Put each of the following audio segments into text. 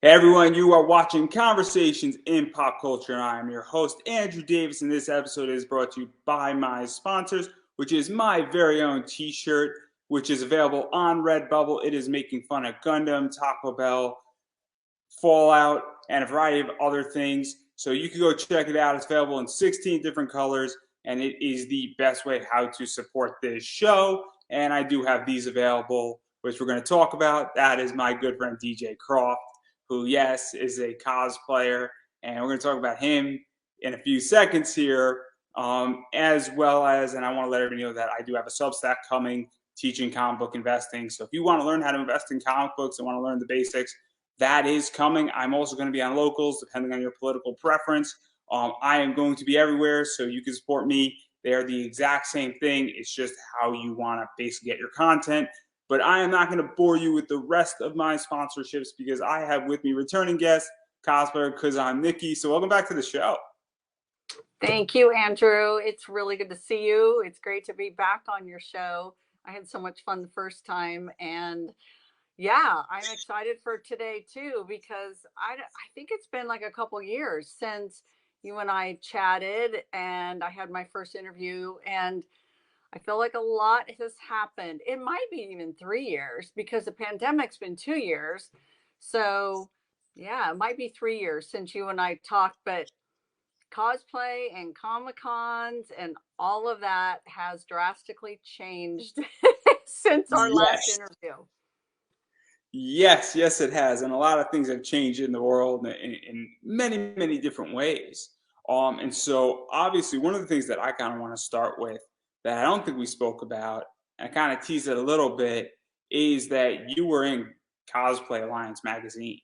Hey everyone, you are watching Conversations in Pop Culture, and I am your host, Andrew Davis, and this episode is brought to you by my sponsors, which is my very own t-shirt, which is available on Redbubble. It is making fun of Gundam, Taco Bell, Fallout, and a variety of other things. So you can go check it out. It's available in 16 different colors, and it is the best way how to support this show. And I do have these available, which we're going to talk about. That is my good friend DJ Croft, who, yes, is a cosplayer, and we're going to talk about him in a few seconds here, as well as, and I want to let everybody know that I do have a Substack coming teaching comic book investing. So if you want to learn how to invest in comic books and want to learn the basics, that is coming. I'm also going to be on locals, depending on your political preference. I am going to be everywhere, so you can support me. They are the exact same thing. It's just how you want to basically get your content. But I am not going to bore you with the rest of my sponsorships because I have with me returning guest, Cosplayer Cos, Nikki. So welcome back to the show. Thank you, Andrew. It's really good to see you. It's great to be back on your show. I had so much fun the first time. And yeah, I'm excited for today too, because I think it's been like a couple years since you and I chatted and I had my first interview, and I feel like a lot has happened. It might be even 3 years because the pandemic's been 2 years. So yeah, it might be 3 years since you and I talked, but cosplay and Comic-Cons and all of that has drastically changed since our last interview. Yes, it has. And a lot of things have changed in the world in many, many different ways. And so obviously one of the things that I kind of want to start with that I don't think we spoke about, and I kind of teased it a little bit, is that you were in Cosplay Alliance magazine.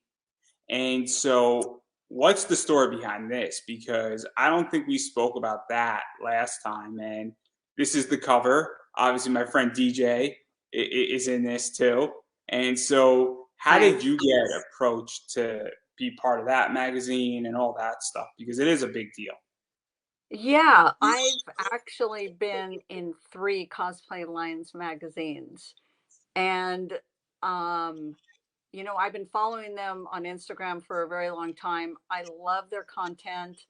And so what's the story behind this? Because I don't think we spoke about that last time. And this is the cover. Obviously, my friend DJ is in this too. And so how did you get approached to be part of that magazine and all that stuff? Because it is a big deal. Yeah, I've actually been in 3 Cosplay Alliance magazines. And, you know, I've been following them on Instagram for a very long time. I love their content.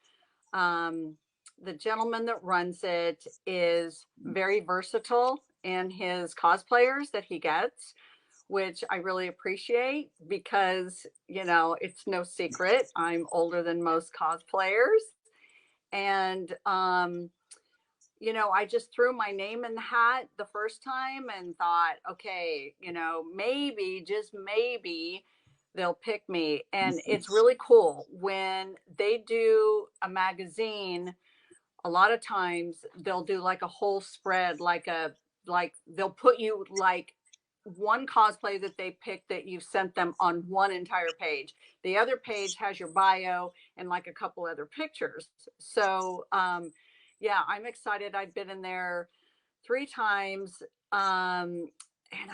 The gentleman that runs it is very versatile in his cosplayers that he gets, which I really appreciate because, you know, it's no secret. I'm older than most cosplayers. And, you know, I just threw my name in the hat the first time and thought, okay, you know, maybe, just maybe they'll pick me. And it's really cool when they do a magazine. A lot of times they'll do like a whole spread, like they'll put you like one cosplay that they picked that you sent them on one entire page. The other page has your bio and like a couple other pictures. So yeah, I'm excited. I've been in there 3 times. And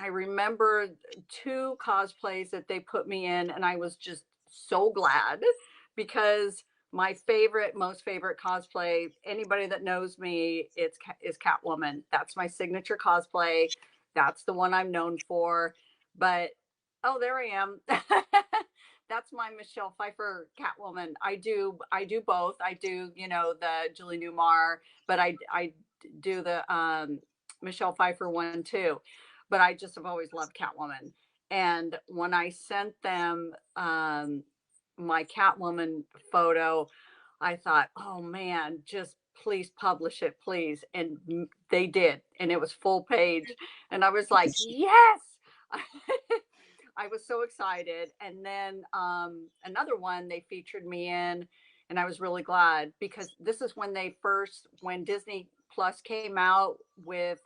I remember 2 cosplays that they put me in, and I was just so glad because my most favorite cosplay, anybody that knows me, is Catwoman. That's my signature cosplay. That's the one I'm known for. But oh, there I am. That's my Michelle Pfeiffer Catwoman. I do both. I do, you know, the Julie Newmar, but I do the Michelle Pfeiffer one too. But I just have always loved Catwoman. And when I sent them my Catwoman photo, I thought, oh man, just please publish it, please. And they did. And it was full page. And I was like, yes. I was so excited. And then another one they featured me in, and I was really glad because this is when when Disney Plus came out with,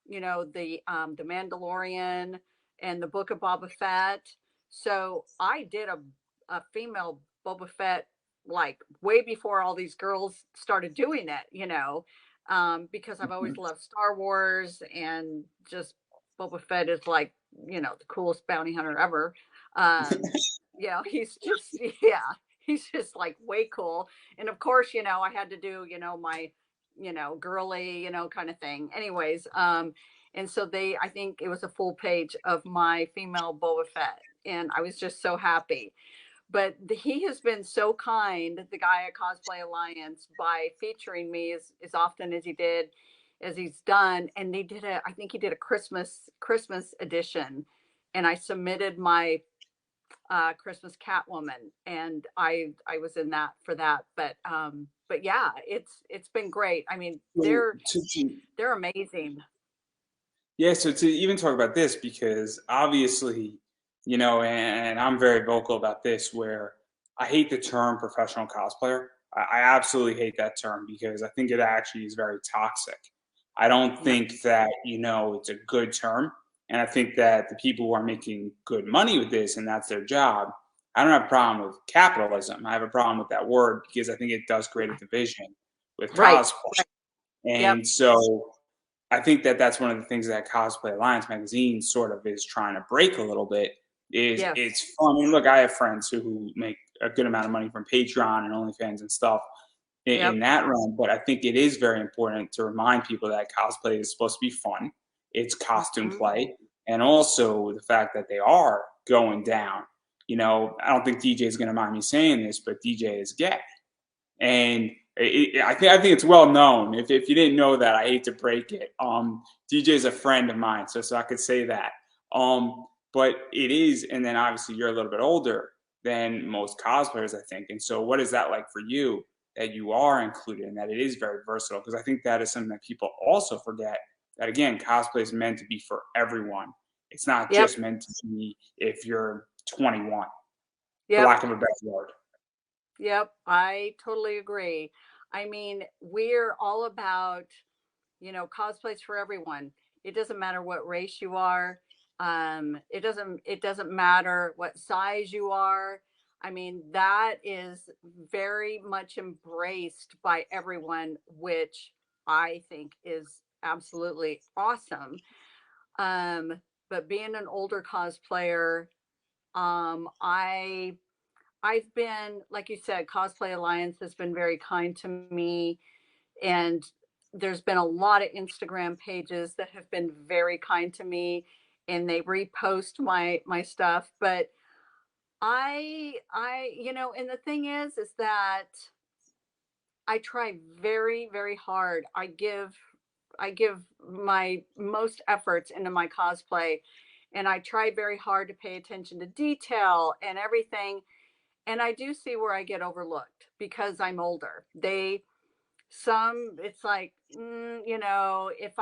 you know, the Mandalorian and the Book of Boba Fett. So I did a female Boba Fett like way before all these girls started doing it, you know, because I've always loved Star Wars, and just Boba Fett is like, you know, the coolest bounty hunter ever. You know, he's just like way cool. And of course, you know, I had to do, you know, my, you know, girly, you know, kind of thing. Anyways, and so I think it was a full page of my female Boba Fett, and I was just so happy. but he has been so kind, the guy at Cosplay Alliance, by featuring me as often as he's done. And they did I think he did a Christmas edition, and I submitted my Christmas Catwoman, and I was in that for that. But yeah, it's been great. I mean, they're amazing. Yeah, so to even talk about this, because obviously, and I'm very vocal about this, where I hate the term professional cosplayer. I absolutely hate that term because I think it actually is very toxic. I don't Yeah. think that, it's a good term. And I think that the people who are making good money with this and that's their job, I don't have a problem with capitalism. I have a problem with that word because I think it does create a division with Right. cosplay. Yep. And so I think that that's one of the things that Cosplay Alliance magazine sort of is trying to break a little bit. Is Yes. it's fun. And look, I have friends who make a good amount of money from Patreon and OnlyFans and stuff in Yep. that realm. But I think it is very important to remind people that cosplay is supposed to be fun. It's costume Mhm. play, and also the fact that they are going down. I don't think DJ is going to mind me saying this, but DJ is gay. And I think it's well known. If you didn't know that, I hate to break it. DJ is a friend of mine, so I could say that. But it is, and then obviously you're a little bit older than most cosplayers, I think. And so, what is that like for you that you are included and that it is very versatile? Because I think that is something that people also forget. That again, cosplay is meant to be for everyone. It's not Yep. just meant to be if you're 21, for Yep. lack of a better word. Yep. I totally agree. I mean, we're all about, cosplays for everyone. It doesn't matter what race you are. It doesn't matter what size you are. I mean, that is very much embraced by everyone, which I think is absolutely awesome. But being an older cosplayer, I've been, like you said, Cosplay Alliance has been very kind to me, and there's been a lot of Instagram pages that have been very kind to me, and they repost my stuff. But and the thing is that I try very, very hard. I give my most efforts into my cosplay, and I try very hard to pay attention to detail and everything. And I do see where I get overlooked because I'm older. It's like, if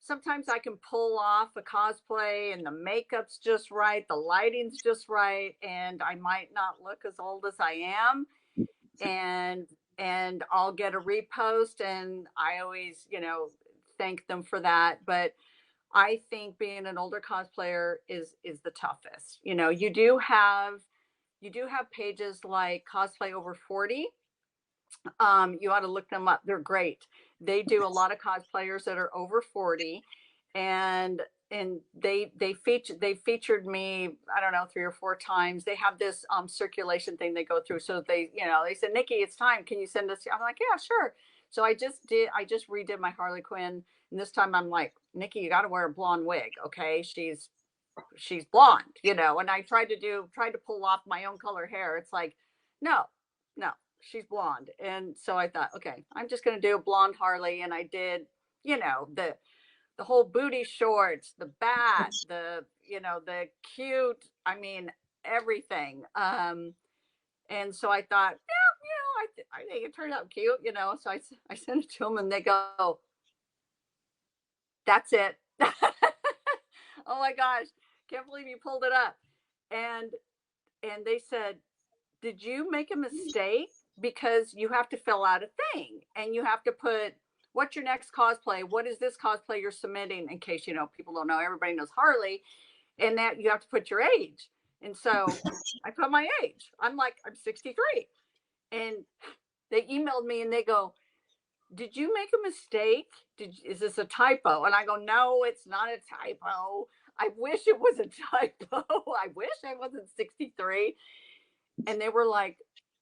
sometimes I can pull off a cosplay and the makeup's just right, the lighting's just right, and I might not look as old as I am. And, I'll get a repost, and I always, thank them for that. But I think being an older cosplayer is the toughest. You do have pages like Cosplay Over 40. You ought to look them up. They're great. They do a lot of cosplayers that are over 40, and they featured me, I don't know, 3 or 4 times. They have this circulation thing they go through. So they said, Nikki, it's time. Can you send us? I'm like, yeah, sure. So I just redid my Harley Quinn, and this time I'm like, Nikki, you got to wear a blonde wig, okay? She's blonde, and I tried to pull off my own color hair. It's like, no, no, she's blonde. And so I thought, okay, I'm just going to do a blonde Harley. And I did, the whole booty shorts, the bat, the cute, I mean, everything. And so I thought, yeah, I think it turned out cute, so I sent it to them, and they go, that's it. Oh my gosh, can't believe you pulled it up. And they said, did you make a mistake? Because you have to fill out a thing, and you have to put, what's your next cosplay? What is this cosplay you're submitting? In case, people don't know, everybody knows Harley, and that you have to put your age. And so I put my age. I'm like, I'm 63. And they emailed me and they go, did you make a mistake? Is this a typo? And I go, no, it's not a typo. I wish it was a typo. I wish I wasn't 63. And they were like,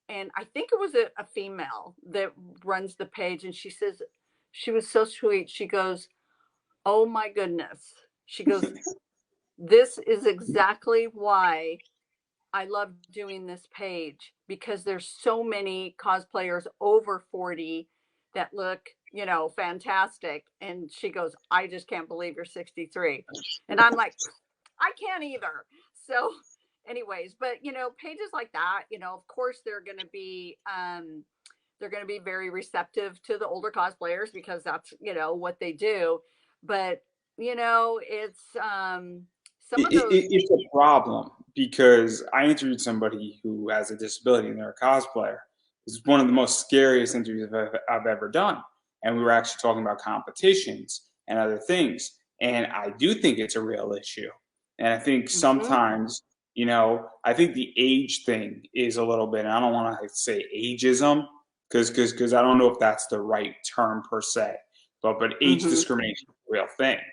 and I think it was a female that runs the page. And she says, she was so sweet. She goes, oh my goodness. She goes, this is exactly why I love doing this page because there's so many cosplayers over 40 that look, you know, fantastic. And she goes, I just can't believe you're 63. And I'm like, I can't either. So, anyways, but you know, pages like that, you know, of course they're going to be very receptive to the older cosplayers because that's, you know, what they do. But you know, it's some of those. It's a problem because I interviewed somebody who has a disability and they're a cosplayer. It's one of the most scariest interviews I've ever done. And we were actually talking about competitions and other things. And I do think it's a real issue. And I think Mhm. sometimes, you know, I think the age thing is a little bit, and I don't want to say ageism because I don't know if that's the right term per se, but age Mhm. discrimination is a real thing It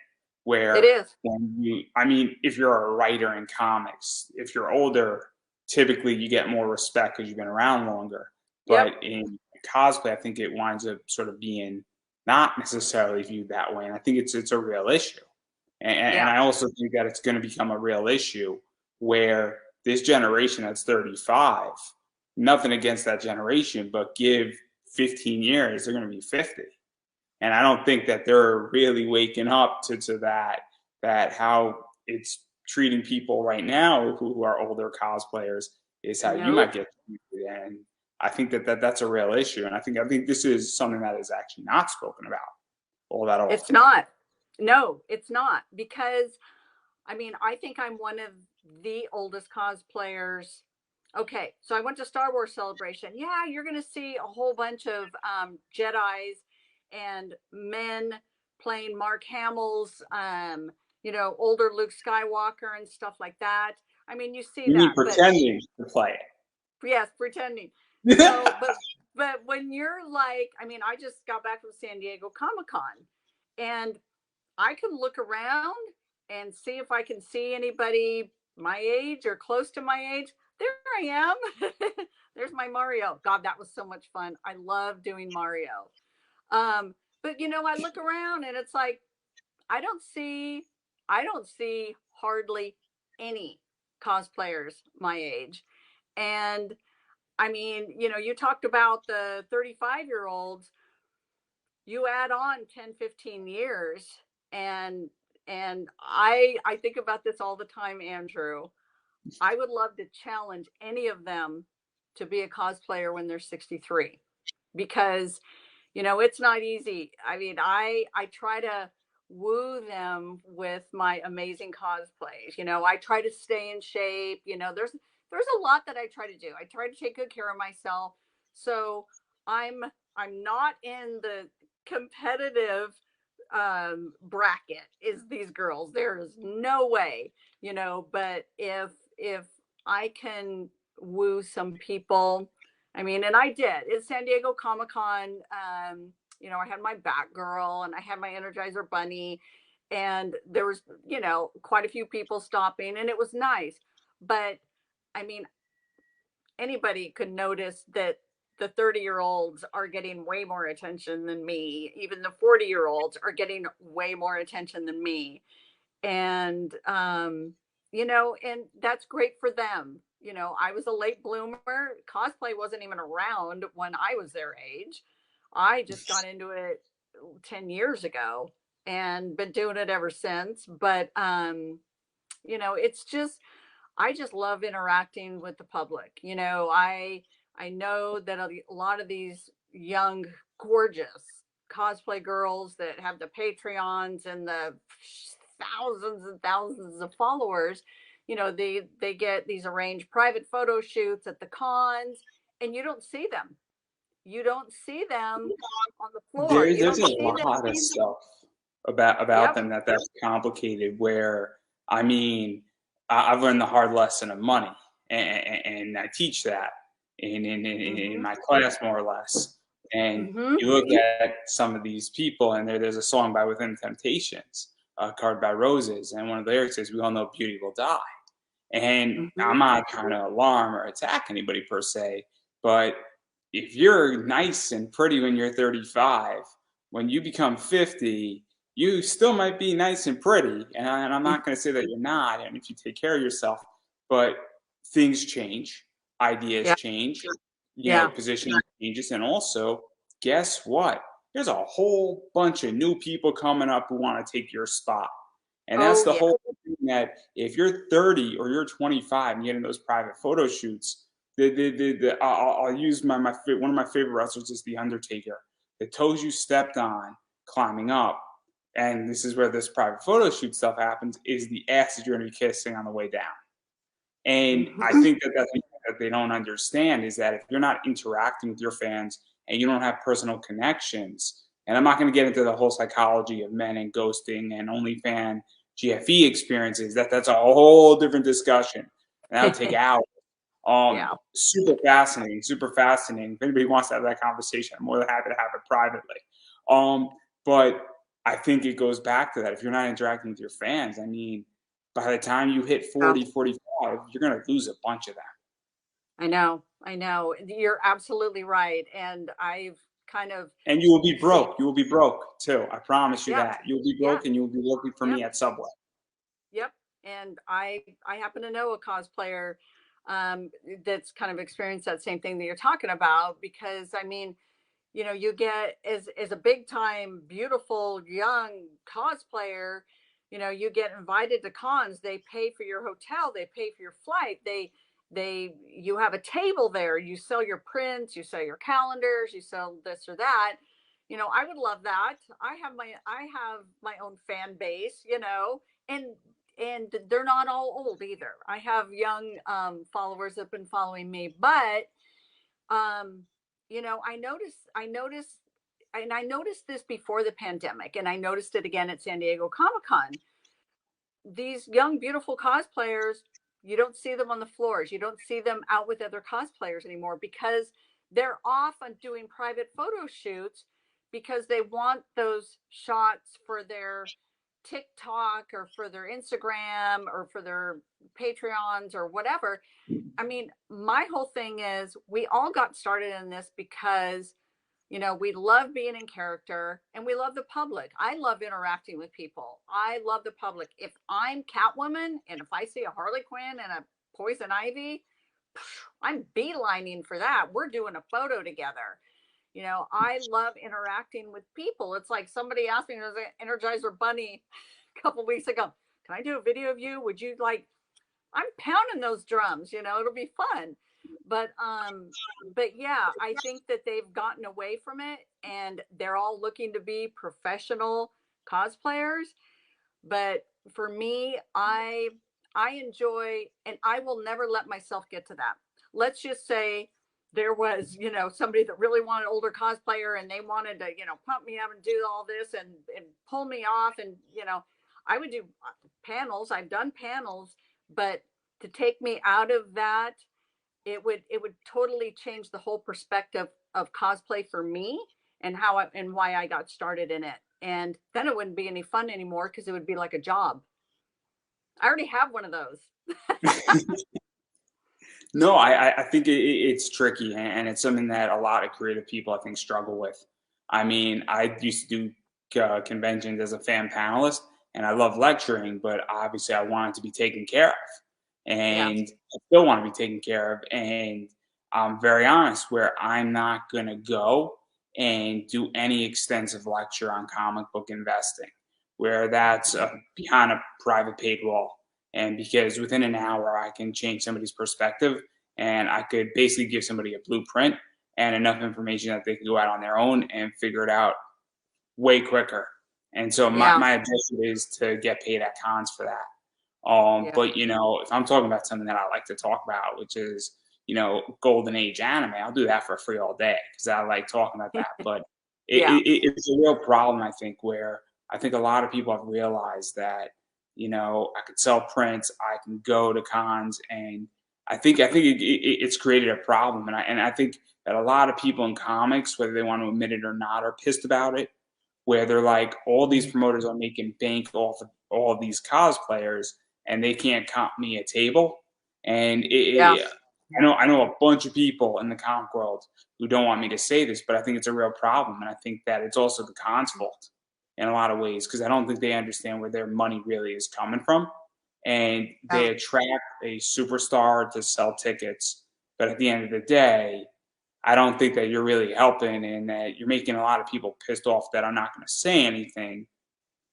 where is. when you, I mean, if you're a writer in comics, if you're older, typically you get more respect because you've been around longer. Yep. But in cosplay, I think it winds up sort of being not necessarily viewed that way, and I think it's a real issue. And Yeah. I also think that it's going to become a real issue where this generation that's 35, nothing against that generation, but give 15 years, they're going to be 50. And I don't think that they're really waking up to that how it's treating people right now who are older cosplayers is how you might Nope. get treated. And I think that's a real issue. And I think this is something that is actually not spoken about all that It's often. not. No, it's not because I mean, I think I'm one of the oldest cosplayers. Okay, so I went to Star Wars Celebration. Yeah, you're going to see a whole bunch of Jedi's and men playing Mark Hamill's, you know, older Luke Skywalker and stuff like that. I mean, you see You mean that, but pretending to play yes, pretending. it. So, but when you're like, I mean, I just got back from San Diego Comic Con, and I can look around and see if I can see anybody my age or close to my age. There I am. There's my Mario. God, that was so much fun. I love doing Mario. But you know, I look around and it's like I don't see I don't see hardly any cosplayers my age. And I mean, you know, you talked about the 35-year-olds, you add on 10, 15 years and I think about this all the time, Andrew. I would love to challenge any of them to be a cosplayer when they're 63 because you know it's not easy. I mean, I try to woo them with my amazing cosplays. You know, I try to stay in shape. You know, there's a lot that I try to do. I try to take good care of myself. So I'm I'm not in the competitive bracket is these girls. There is no way, you know, but if I can woo some people, I mean, and I did. It's San Diego Comic Con. You know, I had my Batgirl and I had my Energizer Bunny, and there was, you know, quite a few people stopping, and it was nice. But I mean, anybody could notice that the 30-year-olds are getting way more attention than me. Even the 40-year-olds are getting way more attention than me. And, you know, and that's great for them. You know, I was a late bloomer. Cosplay wasn't even around when I was their age. I just got into it 10 years ago and been doing it ever since. But, you know, it's just, I just love interacting with the public. You know, I know that a lot of these young, gorgeous cosplay girls that have the Patreons and the thousands and thousands of followers, you know, they get these arranged private photo shoots at the cons, and you don't see them. You don't see them on the floor. You There's don't a see them. lot of stuff about Yep. them that's complicated. Where I mean, I've learned the hard lesson of money, and I teach that in Mm-hmm. my class more or less. And Mm-hmm. you look at some of these people, and there's a song by Within Temptations, "Carved by Roses," and one of the lyrics says, "We all know beauty will die." And Mm-hmm. I'm not trying to alarm or attack anybody per se, but if you're nice and pretty when you're 35, when you become 50, you still might be nice and pretty. And I'm not going to say that you're not, and if you take care of yourself, but things change, ideas Yeah. change, Yeah. positioning changes, and also, guess what? There's a whole bunch of new people coming up who want to take your spot. And that's Oh, the yeah. whole thing, that if you're 30 or you're 25 and getting those private photo shoots, I'll use one of my favorite wrestlers is The Undertaker. The toes you stepped on climbing up, and this is where this private photo shoot stuff happens, is the ass that you're going to be kissing on the way down. And I Mhm. think that that's something that they don't understand, is that if you're not interacting with your fans and you don't have personal connections, and I'm not going to get into the whole psychology of men and ghosting and OnlyFan GFE experiences, that's a whole different discussion. And that would take hours. Yeah. Super fascinating, super fascinating. If anybody wants to have that conversation, I'm more than happy to have it privately. But I think it goes back to that. If you're not interacting with your fans, I mean, by the time you hit Yeah. 40, 45, you're going to lose a bunch of them. I know. I know. You're absolutely right. And I've kind of And you will be seen, broke. You will be broke too. I promise you yeah, that. You'll be yeah, broke and you'll be working for yep, me at Subway. yep. And I happen to know a cosplayer that's kind of experienced that same thing that you're talking about, because I mean, you get as a big time, beautiful, young cosplayer, you get invited to cons, they pay for your hotel, they pay for your flight, you have a table there, you sell your prints, you sell your calendars, you sell this or that. I would love that. I have my own fan base, and they're not all old either. I have young followers that have been following me, but um I noticed and I noticed this before the pandemic, and I noticed it again at San Diego Comic-Con. These young beautiful cosplayers, you don't see them on the floors, you don't see them out with other cosplayers anymore, because they're off on doing private photo shoots, because they want those shots for their TikTok or for their Instagram or for their Patreons or whatever. I mean, my whole thing is, we all got started in this because, we love being in character and we love the public. I love interacting with people. I love the public. If I'm Catwoman and if I see a Harley Quinn and a Poison Ivy, I'm beelining for that. We're doing a photo together. I love interacting with people. It's like somebody asked me, there's an Energizer Bunny a couple weeks ago, can I do a video of you? Would you like, I'm pounding those drums, it'll be fun. But yeah, I think that they've gotten away from it and they're all looking to be professional cosplayers. But for me, I enjoy, and I will never let myself get to that. Let's just say there was, somebody that really wanted an older cosplayer and they wanted to, pump me up and do all this and pull me off. And, I would do panels. I've done panels, but to take me out of that, it would totally change the whole perspective of cosplay for me, and and why I got started in it. And then it wouldn't be any fun anymore, because it would be like a job. I already have one of those. No, I think it's tricky, and it's something that a lot of creative people, I think, struggle with. I mean, I used to do conventions as a fan panelist, and I love lecturing, but obviously I wanted to be taken care of, Yeah. and I still want to be taken care of. And I'm very honest, where I'm not going to go and do any extensive lecture on comic book investing, where that's behind a private paid wall. And because within an hour, I can change somebody's perspective, and I could basically give somebody a blueprint and enough information that they can go out on their own and figure it out way quicker. And so Yeah. my objective is to get paid at cons for that. Yeah. But if I'm talking about something that I like to talk about, which is golden age anime, I'll do that for free all day because I like talking about that. But Yeah. it's a real problem, I think, where I think a lot of people have realized that I could sell prints, I can go to cons, and I think it's created a problem, and I think that a lot of people in comics, whether they want to admit it or not, are pissed about it, where they're like, all these promoters are making bank off of all of these cosplayers, and they can't comp me a table. And Yeah. I know a bunch of people in the comic world who don't want me to say this, but I think it's a real problem, and I think that it's also the cons' fault in a lot of ways, because I don't think they understand where their money really is coming from. and they Oh, attract a superstar to sell tickets. But at the end of the day, I don't think that you're really helping, and that you're making a lot of people pissed off that are not going to say anything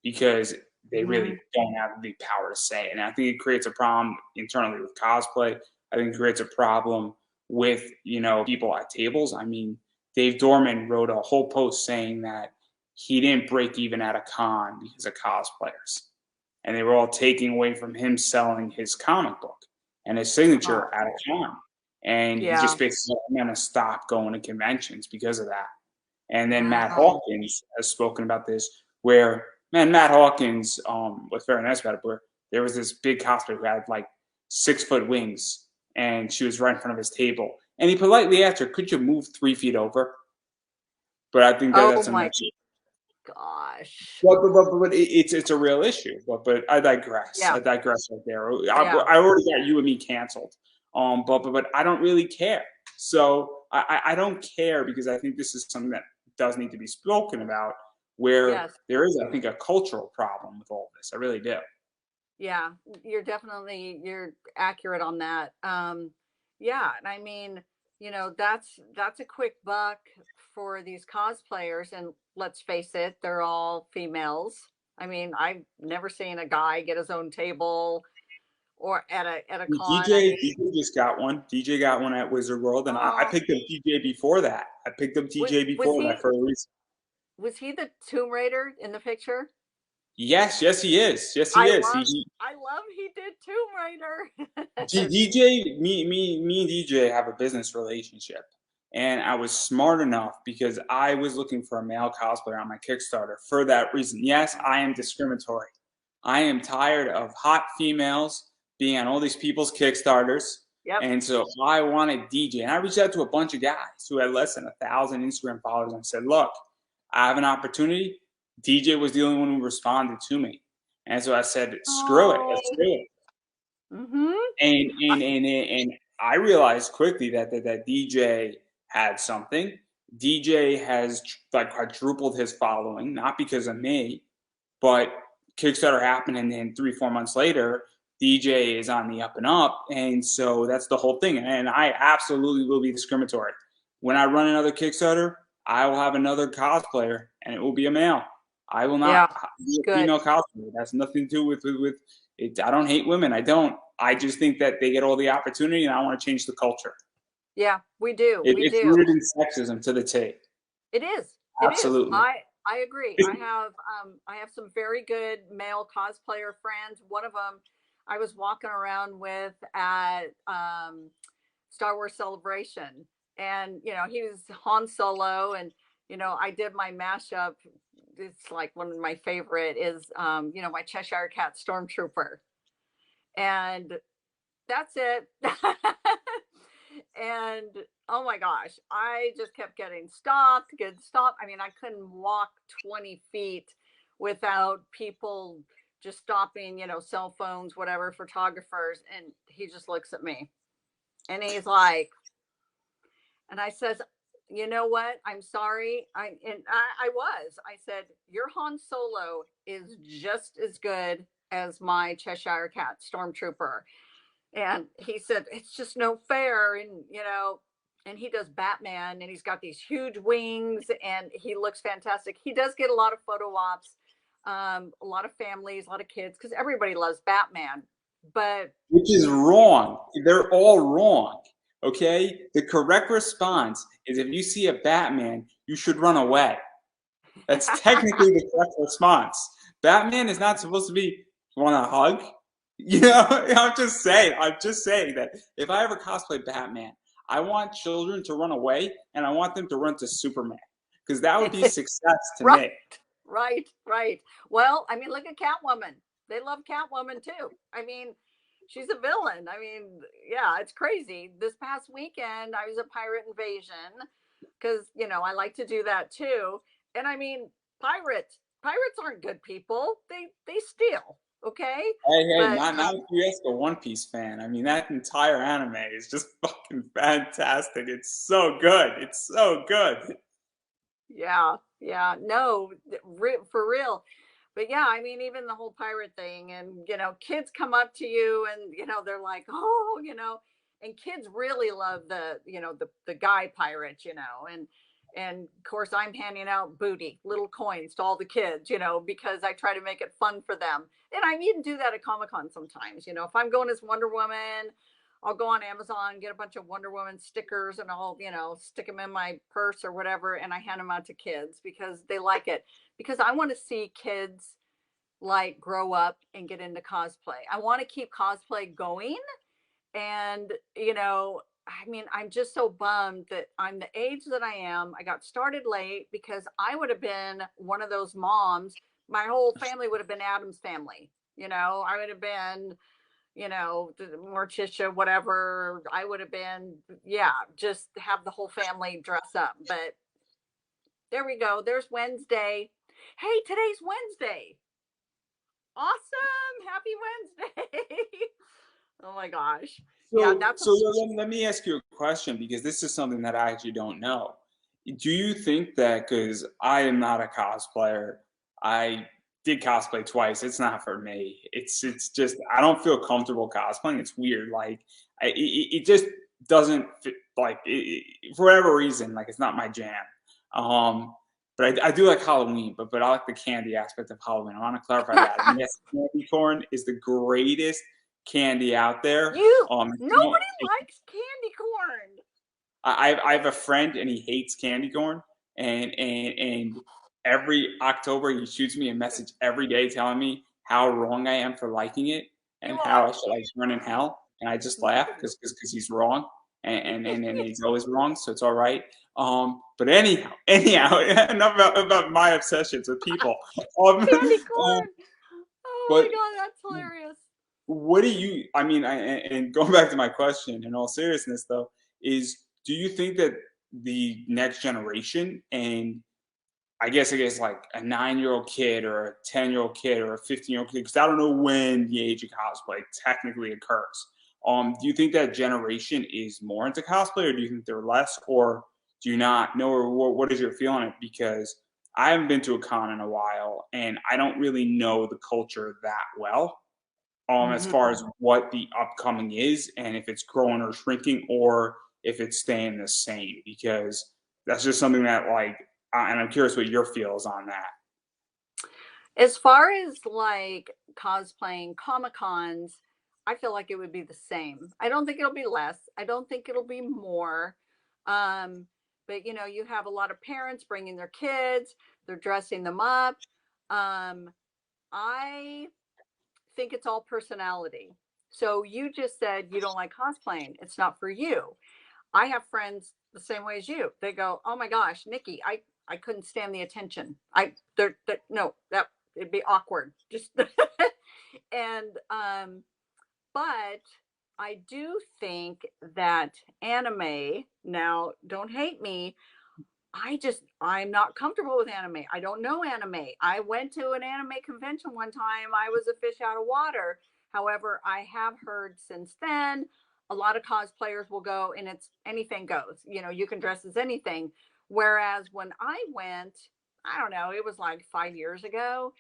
because they mhm. really don't have the power to say it. And I think it creates a problem internally with cosplay. I think it creates a problem with, people at tables. I mean, Dave Dorman wrote a whole post saying that he didn't break even at a con because of cosplayers. And they were all taking away from him selling his comic book and his signature at a Oh, con. And he yeah. just basically said, I'm going to stop going to conventions because of that. And then Matt Wow. Hawkins has spoken about this, where, man, Matt Hawkins was very nice about it, where there was this big cosplayer who had like 6 foot wings, and she was right in front of his table. And he politely asked her, "Could you move 3 feet over?" But I think that Oh that's a my much. gosh. But it's a real issue. But I digress. Yeah. I digress right there. Yeah. I already got you and me canceled. But I don't really care. So I don't care because I think this is something that does need to be spoken about. Where Yes. there is, I think, a cultural problem with all this. I really do. Yeah. You're accurate on that. Yeah, and I mean, that's a quick buck for these cosplayers, and let's face it, they're all females. I mean, I've never seen a guy get his own table or at a con. I mean, DJ just got one. DJ got one at Wizard World, and I oh, picked up DJ before that. I picked up was, DJ was before that he for a reason. was he the Tomb Raider in the picture? Yes, yes, he is. Yes, he is. I love he did Tomb Raider. DJ, me and DJ have a business relationship, and I was smart enough because I was looking for a male cosplayer on my Kickstarter for that reason. Yes, I am discriminatory. I am tired of hot females being on all these people's Kickstarters, Yep. and so I wanted DJ, and I reached out to a bunch of guys who had less than 1,000 Instagram followers, and I said, "Look, I have an opportunity." DJ was the only one who responded to me, and so I said, "Screw it, let's Oh. do it." Mhm. And I realized quickly that DJ had something. DJ has like quadrupled his following, not because of me, but Kickstarter happened, and then 3 4 months later, DJ is on the up and up, and so that's the whole thing. And I absolutely will be discriminatory. When I run another Kickstarter, I will have another cosplayer, and it will be a male. I will Yeah. not be a Good. female cosplayer. That's nothing to do with it. I don't hate women. I don't. I just think that they get all the opportunity, and I want to change the culture. Yeah, we do. We It's do. rooted in sexism to the T. It is. It is. Absolutely. I agree. I have some very good male cosplayer friends. One of them I was walking around with at Star Wars Celebration, and he was Han Solo, and I did my mashup. It's like one of my favorite is my Cheshire Cat Storm Trooper, and that's it. And oh my gosh, I just kept getting stopped. I mean, I couldn't walk 20 feet without people just stopping, cell phones, whatever, photographers. And he just looks at me and he's like, and I says, you know what? I'm sorry. I said, your Han Solo is just as good as my Cheshire Cat Stormtrooper. And he said, it's just no fair. And he does Batman, and he's got these huge wings, and he looks fantastic. He does get a lot of photo ops, a lot of families, a lot of kids, because everybody loves Batman. But Which is wrong. They're all wrong. Okay? The correct response is if you see a Batman, you should run away. That's technically the correct response. Batman is not supposed to be want a hug. I'm just saying that if I ever cosplay Batman, I want children to run away, and I want them to run to Superman, because that would be success to right, me. right. Well, I mean, look at Catwoman. They love Catwoman too. I mean, she's a villain. I mean, yeah, it's crazy. This past weekend, I was at Pirate Invasion because I like to do that too. And I mean, pirates aren't good people. They steal. Okay, Hey, but not if you ask a One Piece fan. I mean, that entire anime is just fucking fantastic. It's so good. It's so good. yeah, no, for real. But yeah, I mean, even the whole pirate thing, and kids come up to you, and they're like, oh, and kids really love the guy pirate, and of course I'm handing out booty, little coins to all the kids, because I try to make it fun for them. And I even do that at Comic-Con sometimes. If I'm going as Wonder Woman, I'll go on Amazon, get a bunch of Wonder Woman stickers, and I'll, stick them in my purse or whatever, and I hand them out to kids because they like it. Because I want to see kids like grow up and get into cosplay. I want to keep cosplay going. And, I mean, I'm just so bummed that I'm the age that I am. I got started late because I would have been one of those moms. My whole family would have been Adam's family. I would have been, Morticia, whatever. I would have been, yeah, just have the whole family dress up. But there we go. There's Wednesday. Hey, today's Wednesday. Awesome. Happy Wednesday. Oh my gosh. Yeah, So let me ask you a question, because this is something that I actually don't know. Do you think that, because I am not a cosplayer, I did cosplay twice. It's not for me. It's just I don't feel comfortable cosplaying. It's weird. Like it just doesn't fit. Like for whatever reason, like it's not my jam. But I do like Halloween, but I like the candy aspect of Halloween. I want to clarify that. And yes, candy corn is the greatest candy out there. Nobody likes candy corn. I have a friend, and he hates candy corn, and every October he shoots me a message every day telling me how wrong I am for liking it, and how I should like burn in hell. And I just laugh because he's wrong, and he's always wrong, so it's all right. But anyhow, enough about my obsessions with people. Candy corn. Oh my God, that's hilarious. What do you? I mean, and going back to my question, in all seriousness, though, is do you think that the next generation, and I guess like a 9-year-old kid or a 10-year-old kid or a 15-year-old kid, because I don't know when the age of cosplay technically occurs. Do you think that generation is more into cosplay, or do you think they're less, or do you not know, or what is your feel on it? Because I haven't been to a con in a while, and I don't really know the culture that well, as far as what the upcoming is, and if it's growing or shrinking, or if it's staying the same, because that's just something that like, and I'm curious what your feel is on that. As far as like cosplaying Comic-Cons, I feel like it would be the same. I don't think it'll be less. I don't think it'll be more. But you have a lot of parents bringing their kids, they're dressing them up. I think it's all personality. So you just said you don't like cosplaying. It's not for you. I have friends the same way as you. They go, "Oh my gosh, Nikki, I couldn't stand the attention. No, that it'd be awkward." Just and but I do think that anime, now don't hate me, I'm not comfortable with anime. I don't know anime. I went to an anime convention one time. I was a fish out of water. However, I have heard since then a lot of cosplayers will go, and it's anything goes. You can dress as anything. Whereas when I went, I don't know, it was like 5 years ago,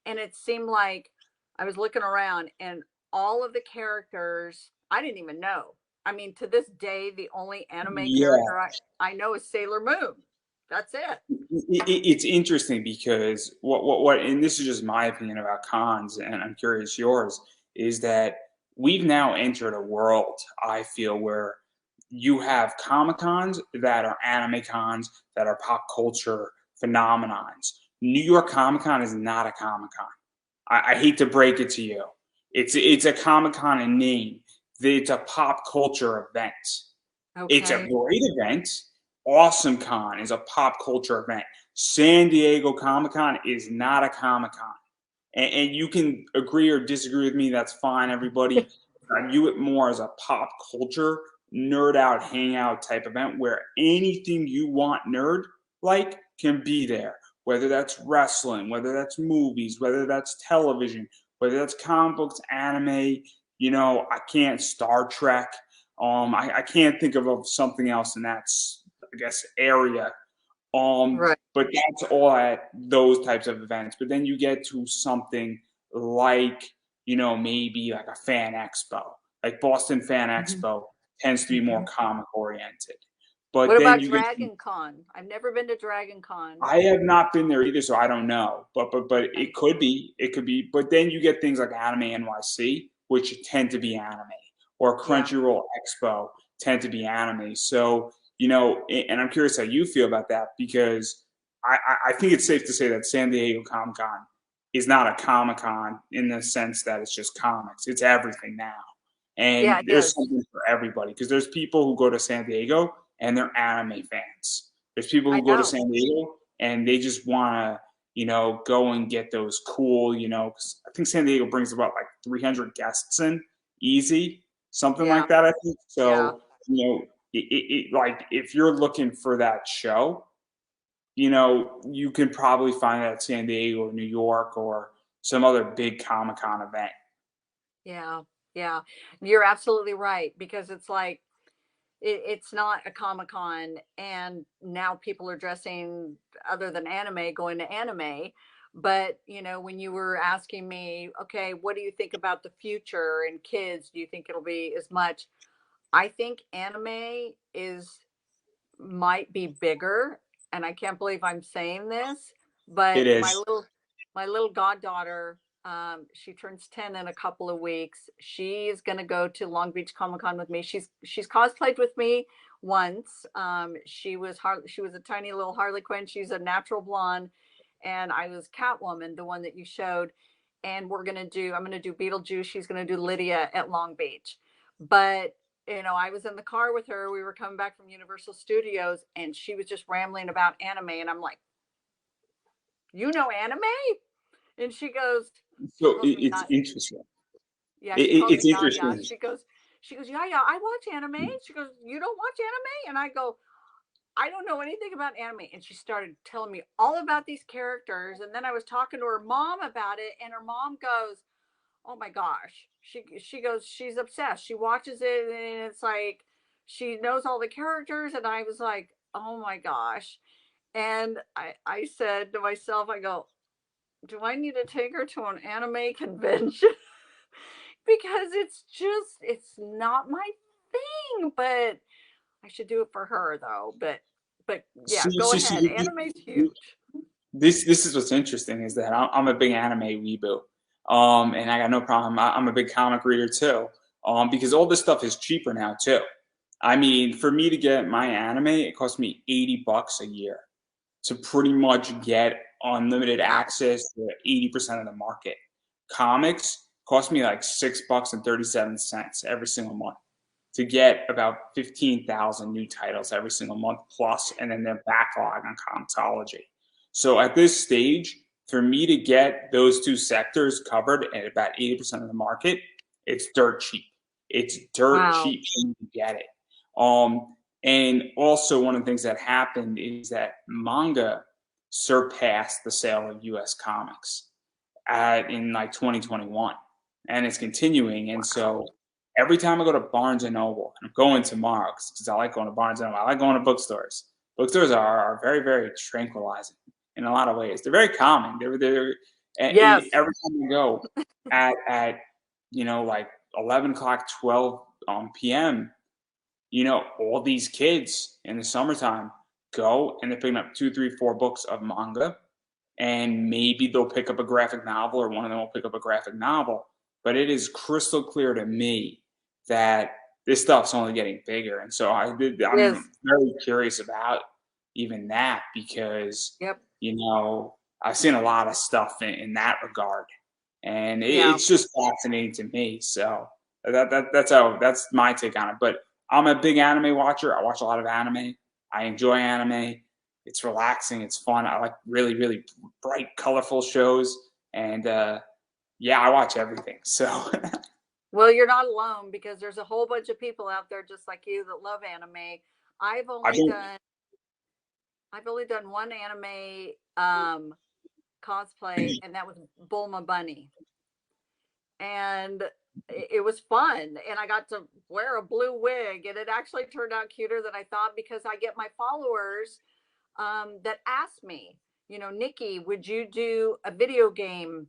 and it seemed like I was looking around, and all of the characters I didn't even know. I mean, to this day, the only anime character I know is Sailor Moon. That's it. It's interesting because what, and this is just my opinion about cons, and I'm curious yours, is that we've now entered a world, I feel, where you have Comic Cons that are anime cons, that are pop culture phenomenons. New York Comic Con is not a Comic Con. I hate to break it to you. It's a Comic Con in name. It's a pop culture event. Okay. It's a great event. Awesome Con is a pop culture event. San Diego Comic Con is not a Comic Con. And you can agree or disagree with me. That's fine, everybody. I view it more as a pop culture, nerd out, hangout type event where anything you want nerd like can be there. Whether that's wrestling, whether that's movies, whether that's television, whether that's comic books, anime, I can't, Star Trek. I can't think of something else in that, I guess, area Right. But that's all at those types of events. But then you get to something like, maybe like a fan expo, like Boston Fan Mhm. Expo tends to be more Mhm. comic oriented. What But then about you get Dragon Con? I've never been to Dragon Con. I have not been there either, so I don't know. But Okay. it could be. It could be. But then you get things like Anime NYC, which tend to be anime, or Yeah. Crunchyroll Expo tend to be anime. So, and I'm curious how you feel about that because I think it's safe to say that San Diego Comic Con is not a Comic Con in the sense that it's just comics. It's everything now. Yeah, And it there's is. something for everybody because there's people who go to San Diego and they're anime fans. There's people I who go to know. San Diego and they just want to, go and get those cool, 'cause I think San Diego brings about like 300 guests in easy, something Yeah. like that. I think Yeah. so. Like if you're looking for that show, you can probably find it at San Diego or New York or some other big Comic Con event. Yeah. Yeah. You're absolutely right because it's like it's not a Comic Con, and now people are dressing other than anime, going to anime. But when you were asking me, okay, what do you think about the future and kids? Do you think it'll be as much? I think anime is might be bigger, and I can't believe I'm saying this, It but is. my little goddaughter, she turns 10 in a couple of weeks. She's gonna go to Long Beach Comic Con with me. She's cosplayed with me once. She was a tiny little Harley Quinn. She's a natural blonde, and I was Catwoman, the one that you showed. And I'm gonna do Beetlejuice. She's gonna do Lydia at Long Beach. But I was in the car with her. We were coming back from Universal Studios, and she was just rambling about anime. And I'm like, "You know anime?" And she So calls me, it's interesting. yeah, she calls It's me Yaya. interesting. She goes, Yaya, I watch anime. She goes, you don't watch anime? And I go, I don't know anything about anime. And she started telling me all about these characters. And then I was talking to her mom about it, and her mom goes, oh my gosh, she goes, she's obsessed, she watches it, and it's like she knows all the characters. And I was like, oh my gosh. And I said to myself, I go, do I need to take her to an anime convention? Because it's not my thing, but I should do it for her though. But yeah, go ahead, anime's huge. This is what's interesting is that I'm a big anime weeboo, and I got no problem. I'm a big comic reader too, because all this stuff is cheaper now too. I mean, for me to get my anime, it costs me $80 a year to pretty much get unlimited Wow. access to 80% of the market. Comics cost me like $6.37 every single month to get about 15,000 new titles every single month plus, and then their backlog on Comixology. So at this stage, for me to get those two sectors covered at about 80% of the market, it's dirt cheap. It's dirt Wow. cheap to get it. And also, one of the things that happened is that manga surpassed the sale of US comics in like 2021, and it's continuing. And Wow. so every time I go to Barnes and Noble, and I'm going tomorrow because I like going to Barnes and Noble, I like going to bookstores. Bookstores are very, very tranquilizing in a lot of ways. They're very calming. Yes. Every time I go at like 11 o'clock, 12 p.m., all these kids in the summertime go and they're picking up two, three, four books of manga, and maybe they'll pick up a graphic novel or one of them will pick up a graphic novel. But it is crystal clear to me that this stuff's only getting bigger. And so Yes. I'm very curious about even that because, Yep. I've seen a lot of stuff in that regard. And Yeah. it's just fascinating to me. So that's my take on it. But I'm a big anime watcher. I watch a lot of anime. I enjoy anime. It's relaxing. It's fun. I like really, really bright, colorful shows. And yeah, I watch everything. So Well, you're not alone because there's a whole bunch of people out there just like you that love anime. I've I only think done I've only done one anime cosplay, and that was Bulma Bunny. And it was fun, and I got to wear a blue wig, and it actually turned out cuter than I thought because I get my followers that asked me, Nikki, would you do a video game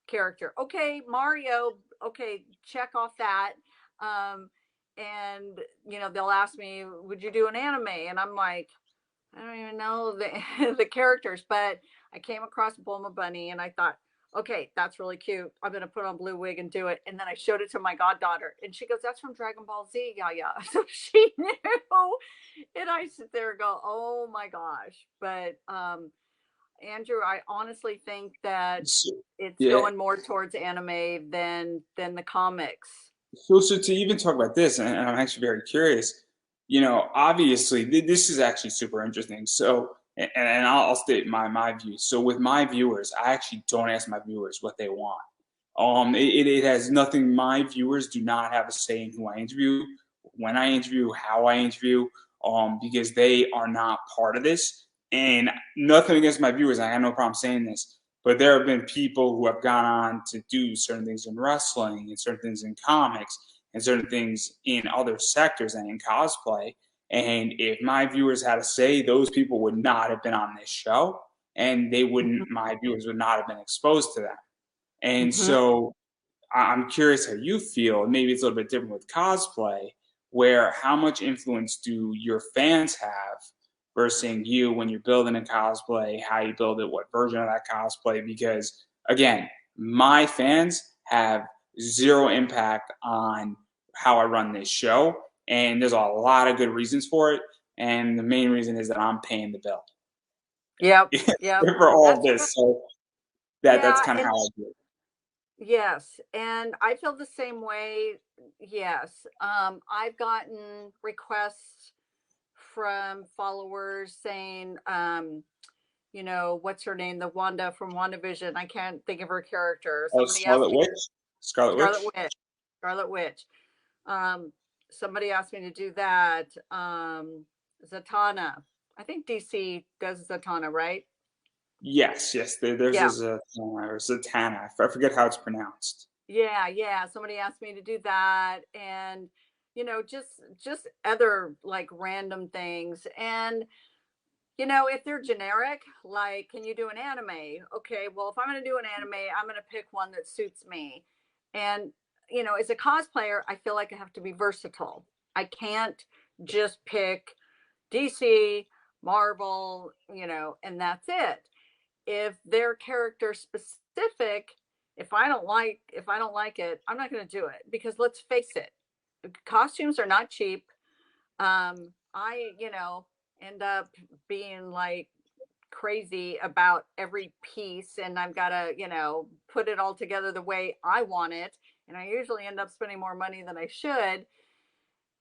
character? Okay, Mario. Okay, check off that. Um, and they'll ask me, would you do an anime? And I'm like, I don't even know the the characters, but I came across Bulma Bunny and I thought, okay, that's really cute. I'm gonna put on blue wig and do it. And then I showed it to my goddaughter, and she goes, "That's from Dragon Ball Z, yeah, yeah." So she knew, and I sit there and go, "Oh my gosh!" But Andrew, I honestly think that it's Yeah. going more towards anime than the comics. So to even talk about this, and I'm actually very curious, obviously this is actually super interesting. So, and I'll state my view. So with my viewers, I actually don't ask my viewers what they want. It has nothing. My viewers do not have a say in who I interview, when I interview, how I interview, because they are not part of this. And nothing against my viewers. I have no problem saying this, but there have been people who have gone on to do certain things in wrestling and certain things in comics and certain things in other sectors and in cosplay. And if my viewers had a say, those people would not have been on this show, and they wouldn't. My viewers would not have been exposed to that. And Mm-hmm. so I'm curious how you feel. Maybe it's a little bit different with cosplay, where how much influence do your fans have versus you when you're building a cosplay, how you build it, what version of that cosplay? Because again, my fans have zero impact on how I run this show. And there's a lot of good reasons for it. And the main reason is that I'm paying the bill Yep. Yep. for all of That's right. this. So that's Yeah, kind of and how I do it. yes, and I feel the same way. Yes. I've gotten requests from followers saying, what's her name? The Wanda from WandaVision. I can't think of her character. Oh, Somebody asked Scarlet me, Witch? Scarlet Scarlet Witch? Witch. Scarlet Witch. Um, Somebody asked me to do that. Zatanna. I think DC does Zatanna, right? Yes, yes. There's a Yeah. Zatanna or Zatanna. I forget how it's pronounced. Yeah, yeah. Somebody asked me to do that, and just other like random things. And if they're generic, like, can you do an anime? Okay, well, if I'm going to do an anime, I'm going to pick one that suits me. And as a cosplayer, I feel like I have to be versatile. I can't just pick DC, Marvel, and that's it. If they're character specific, if I don't like it, I'm not going to do it, because let's face it, costumes are not cheap. I end up being like crazy about every piece, and I've got to put it all together the way I want it, and I usually end up spending more money than I should.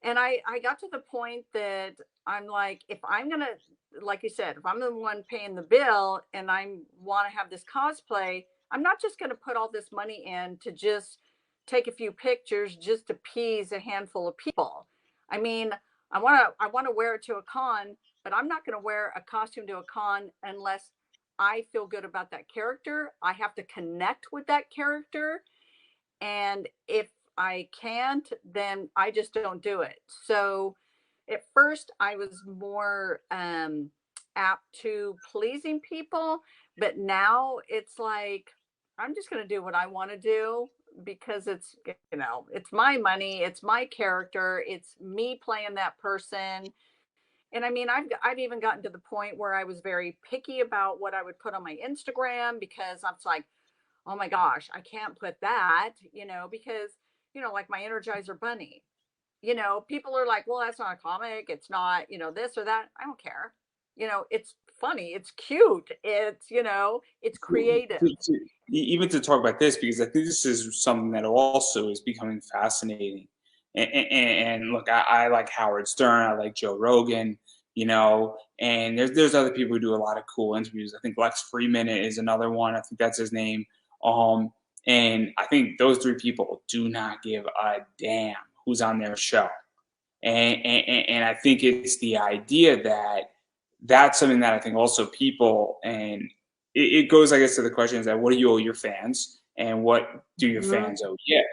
And I got to the point that I'm like, if I'm gonna, like you said, if I'm the one paying the bill and I want to have this cosplay, I'm not just going to put all this money in to just take a few pictures just to appease a handful of people. I mean, I want to wear it to a con, but I'm not going to wear a costume to a con unless I feel good about that character. I have to connect with that character, and if I can't, then I just don't do it. So at first I was more apt to pleasing people, but now it's like I'm just going to do what I want to do, because it's my money, it's my character, it's me playing that person. And I mean, I've even gotten to the point where I was very picky about what I would put on my Instagram, because I'm like, oh my gosh, I can't put that, because, like my Energizer Bunny, people are like, well, that's not a comic. It's not, this or that. I don't care. It's funny. It's cute. It's creative. Even to talk about this, because I think this is something that also is becoming fascinating. And look, I like Howard Stern. I like Joe Rogan. And there's other people who do a lot of cool interviews. I think Lex Freeman is another one. I think that's his name. Um, and I think those three people do not give a damn who's on their show. And I think it's the idea that that's something that I think also people, and it goes, I guess, to the question is that what do you owe your fans, and what do your Mhm. fans owe you?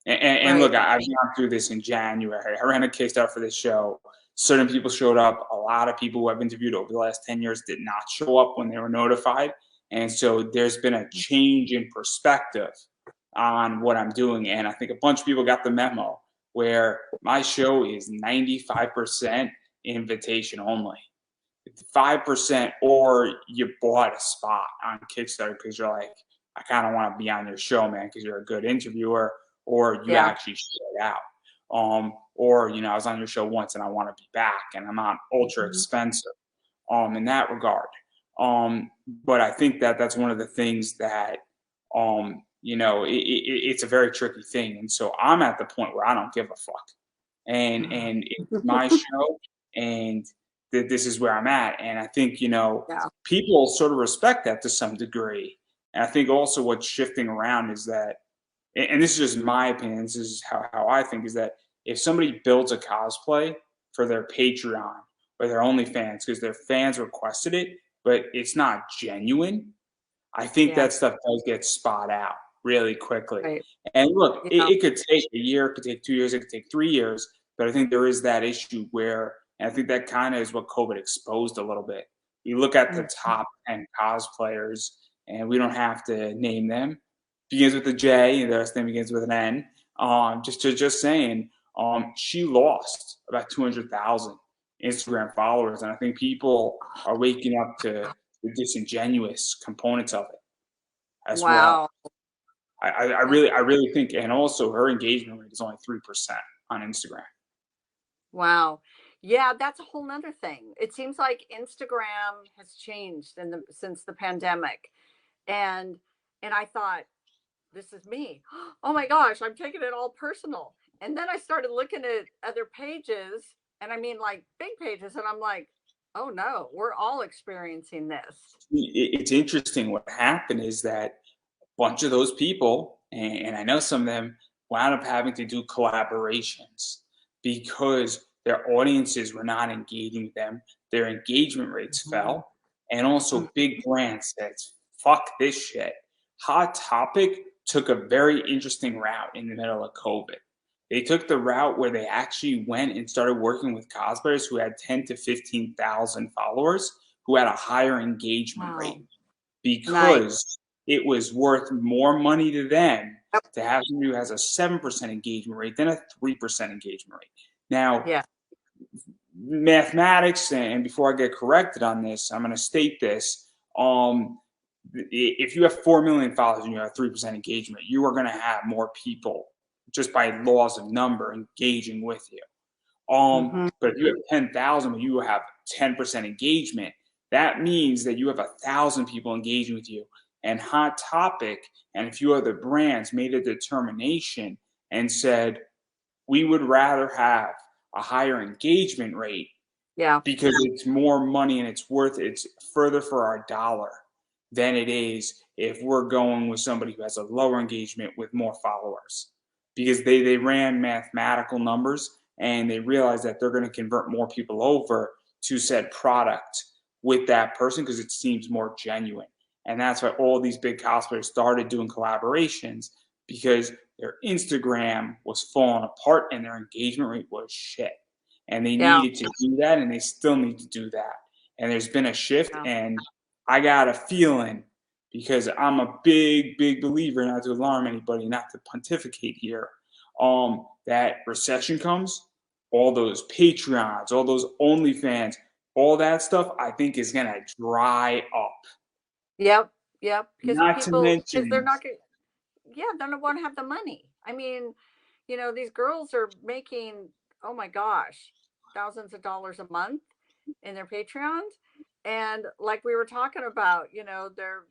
And Right. look, I've gone through this in January. I ran a Kickstarter for this show. Certain people showed up. A lot of people who I've interviewed over the last 10 years did not show up when they were notified. And so there's been a change in perspective on what I'm doing. And I think a bunch of people got the memo where my show is 95% invitation only. 5% or you bought a spot on Kickstarter because you're like, I kind of want to be on your show, man, because you're a good interviewer, or you Yeah. actually showed out. Or, I was on your show once and I want to be back and I'm not ultra expensive in that regard. But I think that that's one of the things that, it's a very tricky thing. And so I'm at the point where I don't give a fuck. And it's my show and this is where I'm at. And I think, Yeah. people sort of respect that to some degree. And I think also what's shifting around is that, and this is just my opinion, this is how I think, is that if somebody builds a cosplay for their Patreon or their OnlyFans because their fans requested it, but it's not genuine, I think Yeah. that stuff does get spot out really quickly. Right. And look, Yeah. it could take a year, it could take 2 years, it could take 3 years, but I think there is that issue where, and I think that kind of is what COVID exposed a little bit. You look at the top 10 cosplayers, and we don't have to name them. Begins with a J, and the rest name begins with an N. Just saying, she lost about 200,000 Instagram followers, and I think people are waking up to the disingenuous components of it as well. Wow. I really think, and also her engagement rate is only 3% on Instagram. Wow. Yeah, that's a whole nother thing. It seems like Instagram has changed since the pandemic. And I thought, this is me. Oh my gosh, I'm taking it all personal. And then I started looking at other pages, and I mean like big pages, and I'm like, oh no, we're all experiencing this. It's interesting. What happened is that a bunch of those people, and I know some of them, wound up having to do collaborations because their audiences were not engaging with them. Their engagement rates fell. And also big brands said, fuck this shit. Hot Topic took a very interesting route in the middle of COVID. They took the route where they actually went and started working with cosplayers who had 10 to 15,000 followers who had a higher engagement rate because it was worth more money to them to have somebody who has a 7% engagement rate than a 3% engagement rate. Now, mathematics, and before I get corrected on this, I'm going to state this. If you have 4 million followers and you have 3% engagement, you are going to have more people just by laws of number engaging with you. But if you have 10,000 but you have 10% engagement, that means that you have 1,000 people engaging with you. And Hot Topic and a few other brands made a determination and said, we would rather have a higher engagement rate because it's more money and it's further for our dollar than it is if we're going with somebody who has a lower engagement with more followers. Because they ran mathematical numbers and they realized that they're going to convert more people over to said product with that person because it seems more genuine. And that's why all these big cosplayers started doing collaborations, because their Instagram was falling apart and their engagement rate was shit. And they needed to do that, and they still need to do that. And there's been a shift, and I got a feeling, because I'm a big believer, not to alarm anybody, not to pontificate here, that recession comes, all those Patreons, all those OnlyFans, all that stuff, I think is going to dry up. Yep. Because Not to mention, they're not going to, they don't want to have the money. I mean, these girls are making, oh my gosh, thousands of dollars a month in their Patreons. And like we were talking about, they're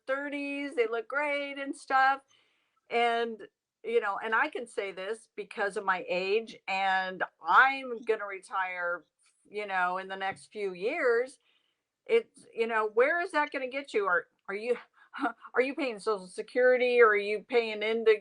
30s, they look great and stuff. And, and I can say this because of my age, and I'm going to retire, in the next few years. It's, where is that going to get you? Are you paying Social Security, or are you paying into,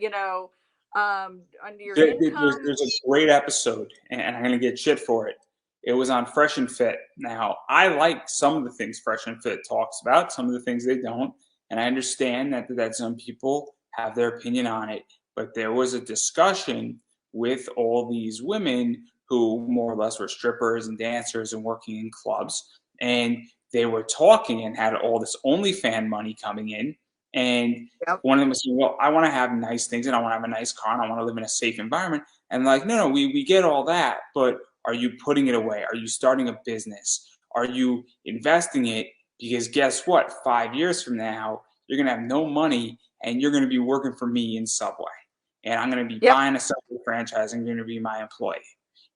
under your income? There's a great episode, and I'm going to get shit for it. It was on Fresh and Fit. Now, I like some of the things Fresh and Fit talks about, some of the things they don't, and I understand that some people have their opinion on it. But there was a discussion with all these women who more or less were strippers and dancers and working in clubs. And they were talking and had all this OnlyFans money coming in. And Yep. one of them was saying, well, I want to have nice things and I want to have a nice car and I want to live in a safe environment. And like, no, we get all that, but are you putting it away? Are you starting a business? Are you investing it? Because guess what? 5 years from now, you're going to have no money and you're going to be working for me in Subway. And I'm going to be Yep. buying a Subway franchise and you're going to be my employee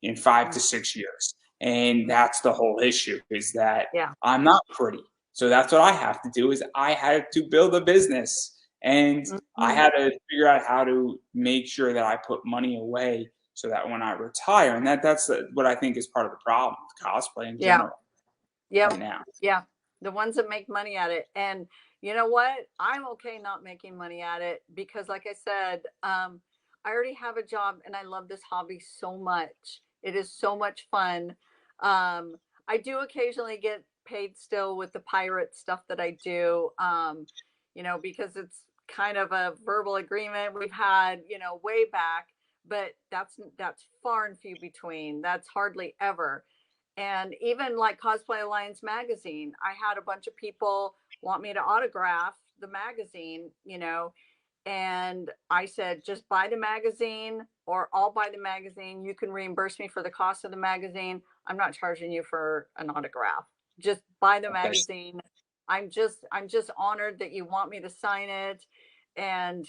in 5 to 6 years. And that's the whole issue, is that Yeah. I'm not pretty. So that's what I have to do, is I had to build a business. And I had to figure out how to make sure that I put money away so that when I retire, and that's what I think is part of the problem with cosplay in general right now. Yeah. The ones that make money at it. And you know what? I'm okay not making money at it because, like I said, I already have a job and I love this hobby so much. It is so much fun. I do occasionally get paid still with the pirate stuff that I do, because it's kind of a verbal agreement we've had, way back, but that's far and few between. That's hardly ever. And even like Cosplay Alliance magazine, I had a bunch of people want me to autograph the magazine, and I said, just buy the magazine or I'll buy the magazine. You can reimburse me for the cost of the magazine. I'm not charging you for an autograph. Just buy the magazine. I'm just honored that you want me to sign it. And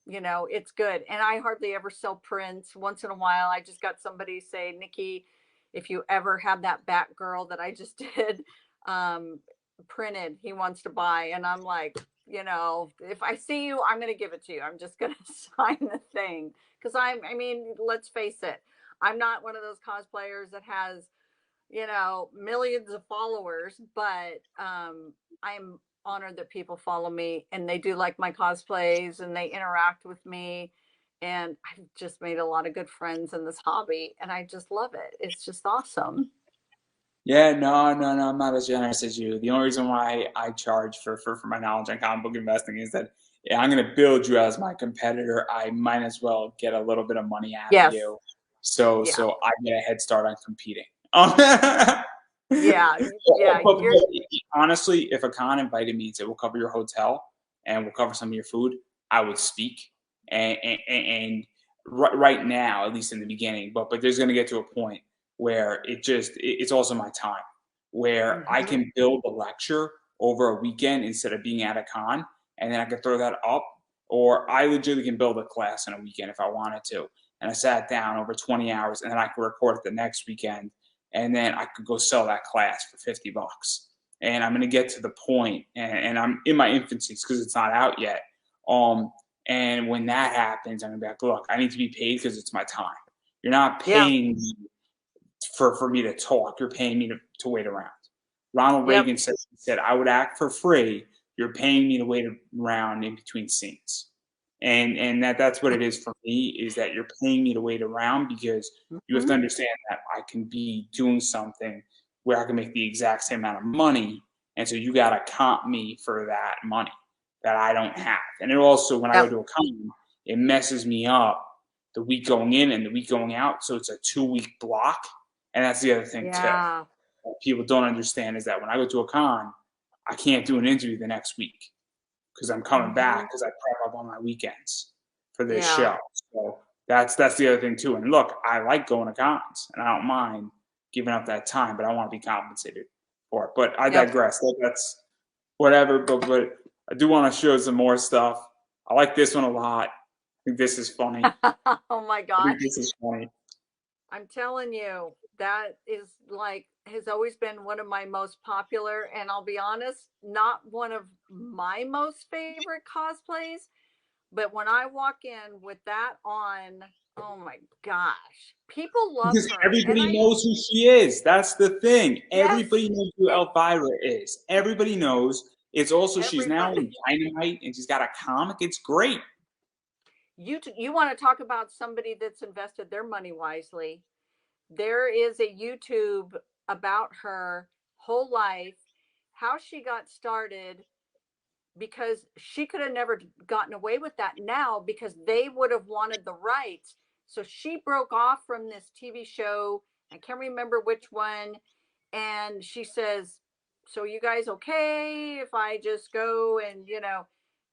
it's good. And I hardly ever sell prints. Once in a while, I just got somebody say, Nikki, if you ever have that Batgirl that I just did printed, he wants to buy. And I'm like, if I see you, I'm going to give it to you. I'm just going to sign the thing. Because let's face it, I'm not one of those cosplayers that has, millions of followers, but I'm honored that people follow me and they do like my cosplays and they interact with me. And I've just made a lot of good friends in this hobby and I just love it. It's just awesome. Yeah, no, I'm not as generous as you. The only reason why I charge for my knowledge on comic book investing is that, yeah, I'm going to build you as my competitor. I might as well get a little bit of money out of Yes. you, so Yeah. I get a head start on competing. Yeah. But honestly, if a con invited me and said, we'll cover your hotel and we'll cover some of your food, I would speak. And right now, at least in the beginning, but there's going to get to a point where it's also my time, where I can build a lecture over a weekend instead of being at a con, and then I can throw that up, or I legitimately can build a class in a weekend if I wanted to. And I sat down over 20 hours, and then I could record it the next weekend, and then I could go sell that class for $50. And I'm going to get to the point, and I'm in my infancy because it's not out yet. And when that happens, I'm going to be like, look, I need to be paid because it's my time. You're not paying me for me to talk. You're paying me to wait around. Ronald Reagan said, I would act for free. You're paying me to wait around in between scenes. And that's what it is for me, is that you're paying me to wait around because you have to understand that I can be doing something where I can make the exact same amount of money. And so you got to comp me for that money that I don't have. And it also, when I go to a con, it messes me up the week going in and the week going out. So it's a 2-week block. And that's the other thing too. What people don't understand is that when I go to a con, I can't do an interview the next week because I'm coming back because I prep up on my weekends for this show. So that's the other thing too. And look, I like going to cons and I don't mind giving up that time, but I want to be compensated for it. But I digress. That's whatever. But I do want to show some more stuff. I like this one a lot. I think this is funny. Oh my gosh. I think this is funny. I'm telling you, that is has always been one of my most popular, and I'll be honest, not one of my most favorite cosplays, but when I walk in with that on, oh my gosh, people love because her. everybody knows who she is. That's the thing. Yes. Everybody knows who Elvira is. Everybody knows. It's also she's now in Dynamite and she's got a comic. It's great. You want to talk about somebody that's invested their money wisely? There is a YouTube about her whole life, how she got started, because she could have never gotten away with that now because they would have wanted the rights So she broke off from this TV show. I can't remember which one. And she says, so you guys okay if I just go and,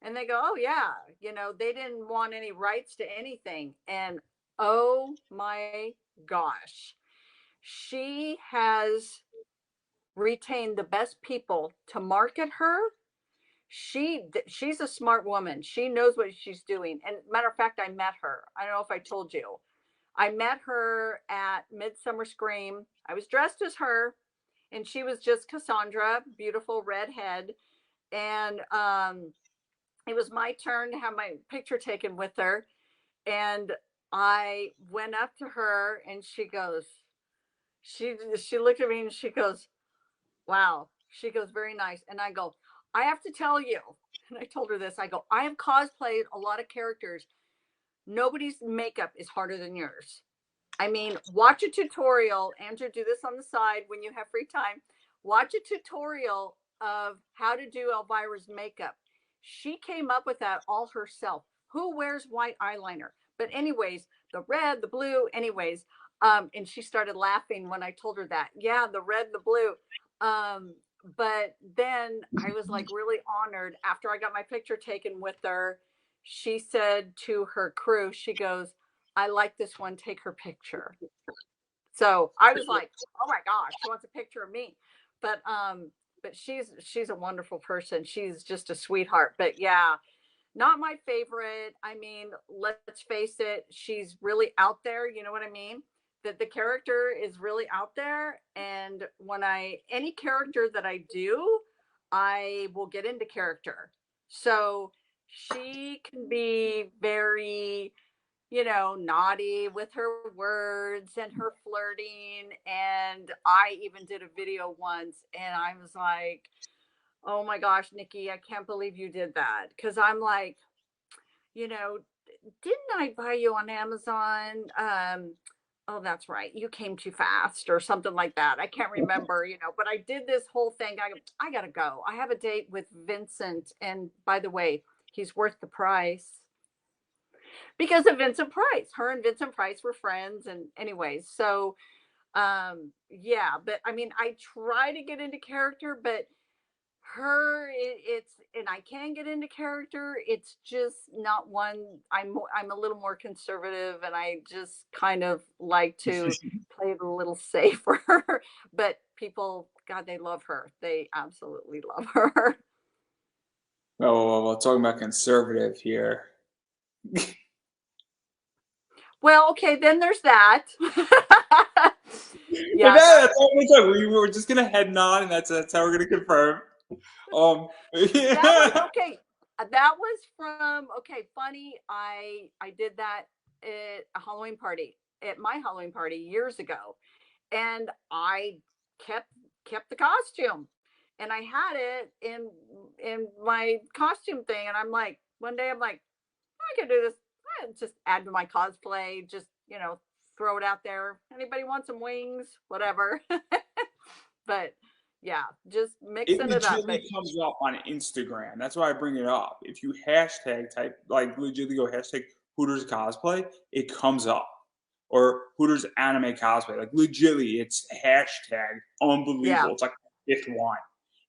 and they go, oh yeah, they didn't want any rights to anything. And oh my gosh, she has retained the best people to market her. She's a smart woman. She knows what she's doing. And matter of fact, I met her. I don't know if I told you. I met her at Midsummer Scream. I was dressed as her, and she was just Cassandra, beautiful redhead. And it was my turn to have my picture taken with her. And I went up to her, and she looked at me and she goes, wow. She goes, very nice. And I go, I have to tell you, and I told her this, I go, I have cosplayed a lot of characters. Nobody's makeup is harder than yours. I mean, watch a tutorial. Andrew, do this on the side when you have free time. Watch a tutorial of how to do Elvira's makeup. She came up with that all herself. Who wears white eyeliner? But anyways, the red, the blue, anyways. And she started laughing when I told her that. Yeah, the red, the blue. But then I was like really honored after I got my picture taken with her. She said to her crew, she goes, I like this one, take her picture. So I was like, oh my gosh, she wants a picture of me. But she's a wonderful person. She's just a sweetheart. But yeah, not my favorite. I mean, let's face it, she's really out there, you know what I mean? That the character is really out there. And when any character that I do, I will get into character. So she can be very, naughty with her words and her flirting. And I even did a video once and I was like, oh my gosh, Nikki, I can't believe you did that. Cause I'm like, didn't I buy you on Amazon? Oh, that's right. You came too fast or something like that. I can't remember, but I did this whole thing. I got to go. I have a date with Vincent. And by the way, he's worth the price because of Vincent Price. Her and Vincent Price were friends. And anyways, so yeah, but I mean, I try to get into character, but it's and I can get into character, it's just not one. I'm a little more conservative and I just kind of like to play it a little safer. But people, God, they love her. They absolutely love her. Well, talking about conservative here. Well, okay, then there's that. Yeah, Yeah, that's all we're talking. We were just gonna head nod, and that's how we're gonna confirm. that was Yeah. okay. That was from funny. I did that at a Halloween party, at my Halloween party years ago, and I kept the costume, and I had it in my costume thing, and I'm like, one day I'm like, I can do this. I just add to my cosplay, just throw it out there. Anybody want some wings? Whatever. But yeah, just It mixing it up. legitimately comes up on Instagram. That's why I bring it up. If you hashtag type, like legitimately go hashtag Hooters cosplay, it comes up. Or Hooters anime cosplay. Like legitimately, it's hashtag unbelievable. Yeah, It's like the fifth one.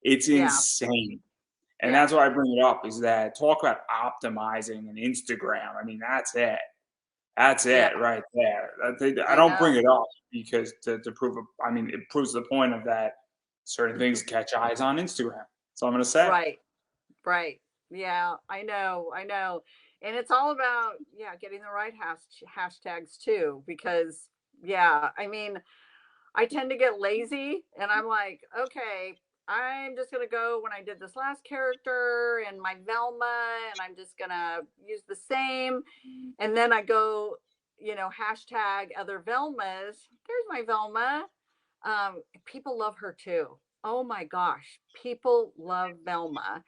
It's yeah, insane. And yeah, that's why I bring it up is that talk about optimizing an Instagram. I mean, that's it. That's yeah. it right there. I I don't bring know. it up because to prove, I mean, it proves the point of that certain things catch eyes on Instagram. That's all I'm going to say. Right, right. Yeah, I know, I know. And it's all about getting the right hashtags too, because I mean, I tend to get lazy and I'm like, okay, I'm just going to go when I did this last character and my Velma, and I'm just going to use the same. And then I go, hashtag other Velmas. There's my Velma. People love her too. Oh my gosh, people love Velma.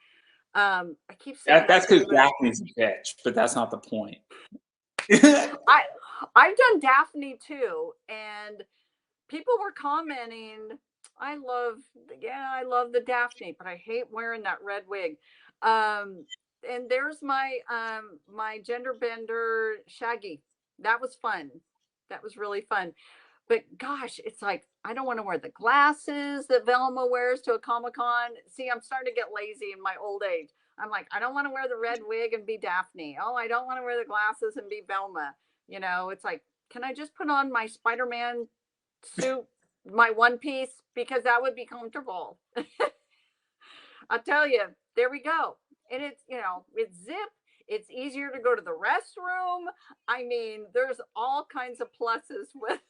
I keep saying my That's because favorite. Daphne's a bitch, but that's not the point. I I've done Daphne too, and people were commenting. I love the Daphne, but I hate wearing that red wig. And there's my my gender bender Shaggy. That was fun. That was really fun. But gosh, it's like I don't want to wear the glasses that Velma wears to a Comic-Con. See, I'm starting to get lazy in my old age. I'm like, I don't want to wear the red wig and be Daphne. Oh, I don't want to wear the glasses and be Velma. You know, it's like, can I just put on my Spider-Man suit, my one piece, because that would be comfortable. I'll tell you, there we go. And it's, you know, it's zip. It's easier to go to the restroom. I mean, there's all kinds of pluses with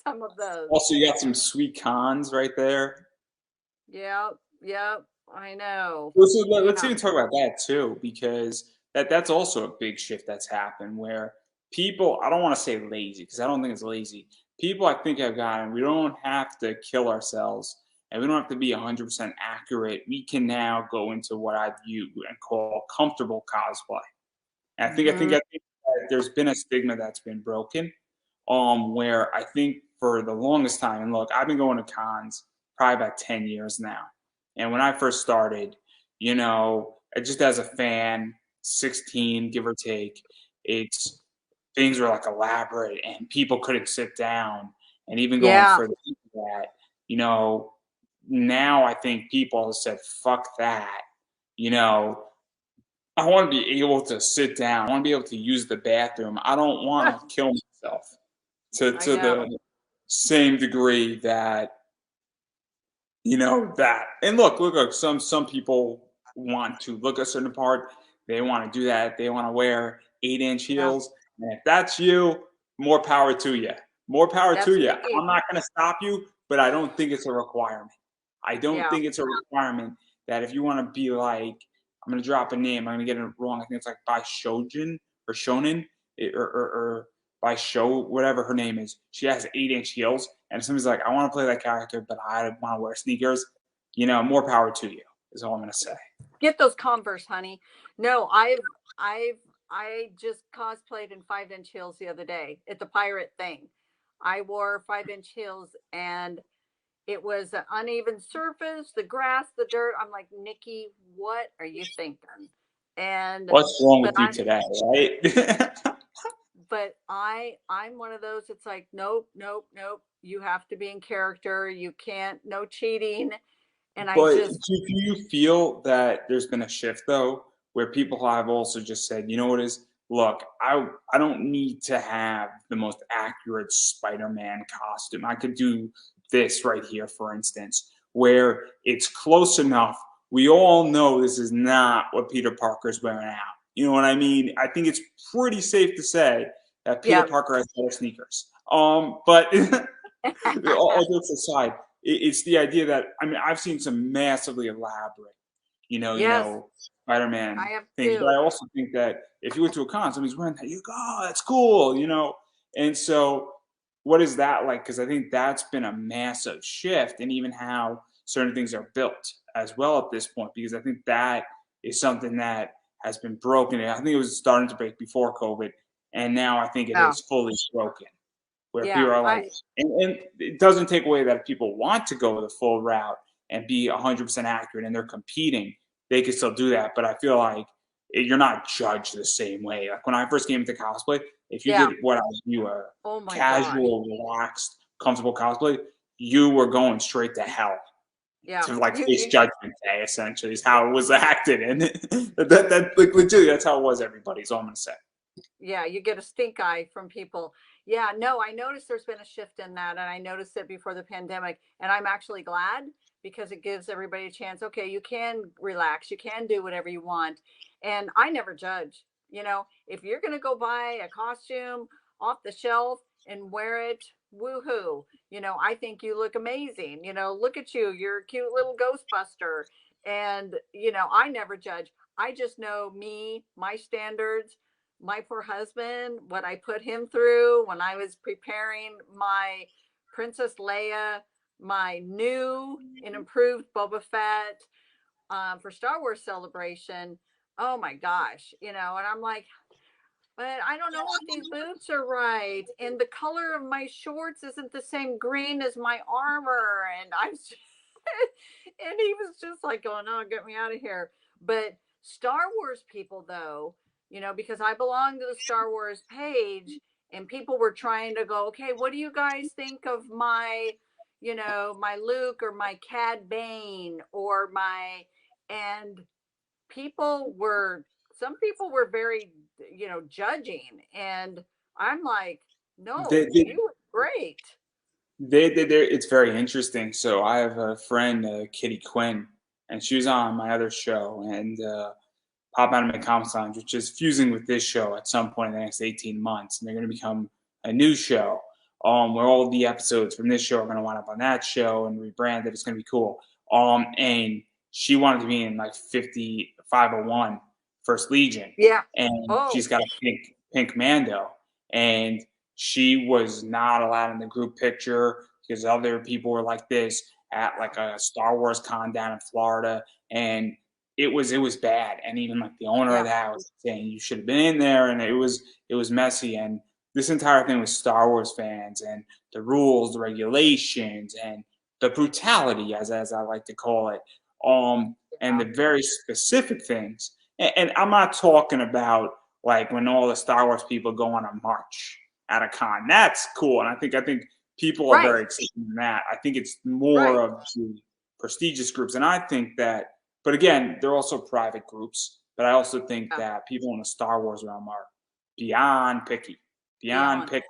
some of those. Also, you got some sweet cons right there. Yeah, yeah, I know. Let's Yeah. even talk about that too, because that's also a big shift that's happened where people, I don't want to say lazy, because I don't think it's lazy. People, I think, have gotten, we don't have to kill ourselves and we don't have to be 100% accurate. We can now go into what I view and call comfortable cosplay. And Mm-hmm. I think that there's been a stigma that's been broken, where I think for the longest time, and look, I've been going to cons probably about 10 years now. And when I first started, you know, just as a fan, 16, give or take, it's things were like elaborate and people couldn't sit down. And even going Yeah. further into that, you know, now I think people have said, fuck that. You know, I want to be able to sit down. I want to be able to use the bathroom. I don't want to kill myself I to know. the same degree that you know that. And look, some people want to look a certain part. They want to do that. They want to wear 8-inch Yeah. heels. And if that's you, more power to you. More power to That's you. Nikki. I'm not going to stop you, but I don't think it's a requirement. I don't Yeah. think it's a requirement that if you want to be like, I'm going to drop a name. I'm going to get it wrong. I think it's like by Shojin or Shonen or by Show, whatever her name is. She has 8-inch heels. And somebody's like, I want to play that character, but I want to wear sneakers. You know, more power to you is all I'm going to say. Get those Converse, honey. No, I've I just cosplayed in 5-inch heels the other day. It's a pirate thing. I wore 5-inch heels and it was an uneven surface, the grass, the dirt. I'm like, Nikki, what are you thinking? And What's wrong but with you today, right? I'm one of those. It's like, nope, nope, nope. You have to be in character. You can't, no cheating. And I But just, do you feel that there's been a shift though, where people have also just said, you know what is, look, I don't need to have the most accurate Spider-Man costume. I could do this right here, for instance, where it's close enough. We all know this is not what Peter Parker's wearing out. You know what I mean? I think it's pretty safe to say that Peter yeah. Parker has better sneakers. But all jokes aside, it's the idea that I mean I've seen some massively elaborate, Yes, Spider-Man I have things, but I too. also think that if you went to a con, somebody's wearing that, you go, oh, that's cool, And so, what is that like? Because I think that's been a massive shift in even how certain things are built as well at this point. Because I think that is something that has been broken. I think it was starting to break before COVID, and now I think it Yeah. is fully broken where Yeah. people are like, and it doesn't take away that if people want to go the full route and be 100% accurate and they're competing, they can still do that. But I feel like you're not judged the same way. Like when I first came into cosplay, if you Yeah. did what I view a Oh my gosh. casual, relaxed, comfortable cosplay, you were going straight to hell Yeah. to like face You, judgment day. Essentially, is how it was acted, and that like legitimately that's how it was. Everybody's all I'm gonna say. yeah, you get a stink eye from people. Yeah, no, I noticed there's been a shift in that, and I noticed it before the pandemic, and I'm actually glad because it gives everybody a chance. Okay, you can relax, you can do whatever you want, and I never judge. You know, if you're gonna go buy a costume off the shelf and wear it, woohoo! You know, I think you look amazing. You know, look at you, you're a cute little Ghostbuster, and you know, I never judge. I just know me, my standards, my poor husband, what I put him through when I was preparing my Princess Leia, my new and improved Boba Fett for Star Wars Celebration. Oh my gosh, you know, and I'm like, but I don't know if these boots are right. And the color of my shorts isn't the same green as my armor. And I was, and he was just like going, oh, get me out of here. But Star Wars people, though, you know, because I belong to the Star Wars page and people were trying to go, okay, what do you guys think of my, my Luke or my Cad Bane or my, and some people were very, judging. And I'm like, no, They, you they, look great. it's very interesting. So I have a friend, Kitty Quinn, and she was on my other show, and Pop Anime Comic Sans, which is fusing with this show at some point in the next 18 months, and they're going to become a new show, where all the episodes from this show are going to wind up on that show and rebranded. It's going to be cool. And she wanted to be in like 501 First Legion, Yeah. and Oh, she's got a pink Mando, and she was not allowed in the group picture because other people were like this at like a Star Wars con down in Florida, and it was bad. And even like the owner of yeah. the house saying you should have been in there, and it was messy. And this entire thing was Star Wars fans and the rules, the regulations, and the brutality, as I like to call it, and Yeah. the very specific things. And I'm not talking about like when all the Star Wars people go on a march at a con. That's cool, and I think people are Right. very excited in that. I think it's more Right. of the prestigious groups, and I think that. But again, they're also private groups. But I also think Yeah. that people in the Star Wars realm are beyond picky, beyond Beyond.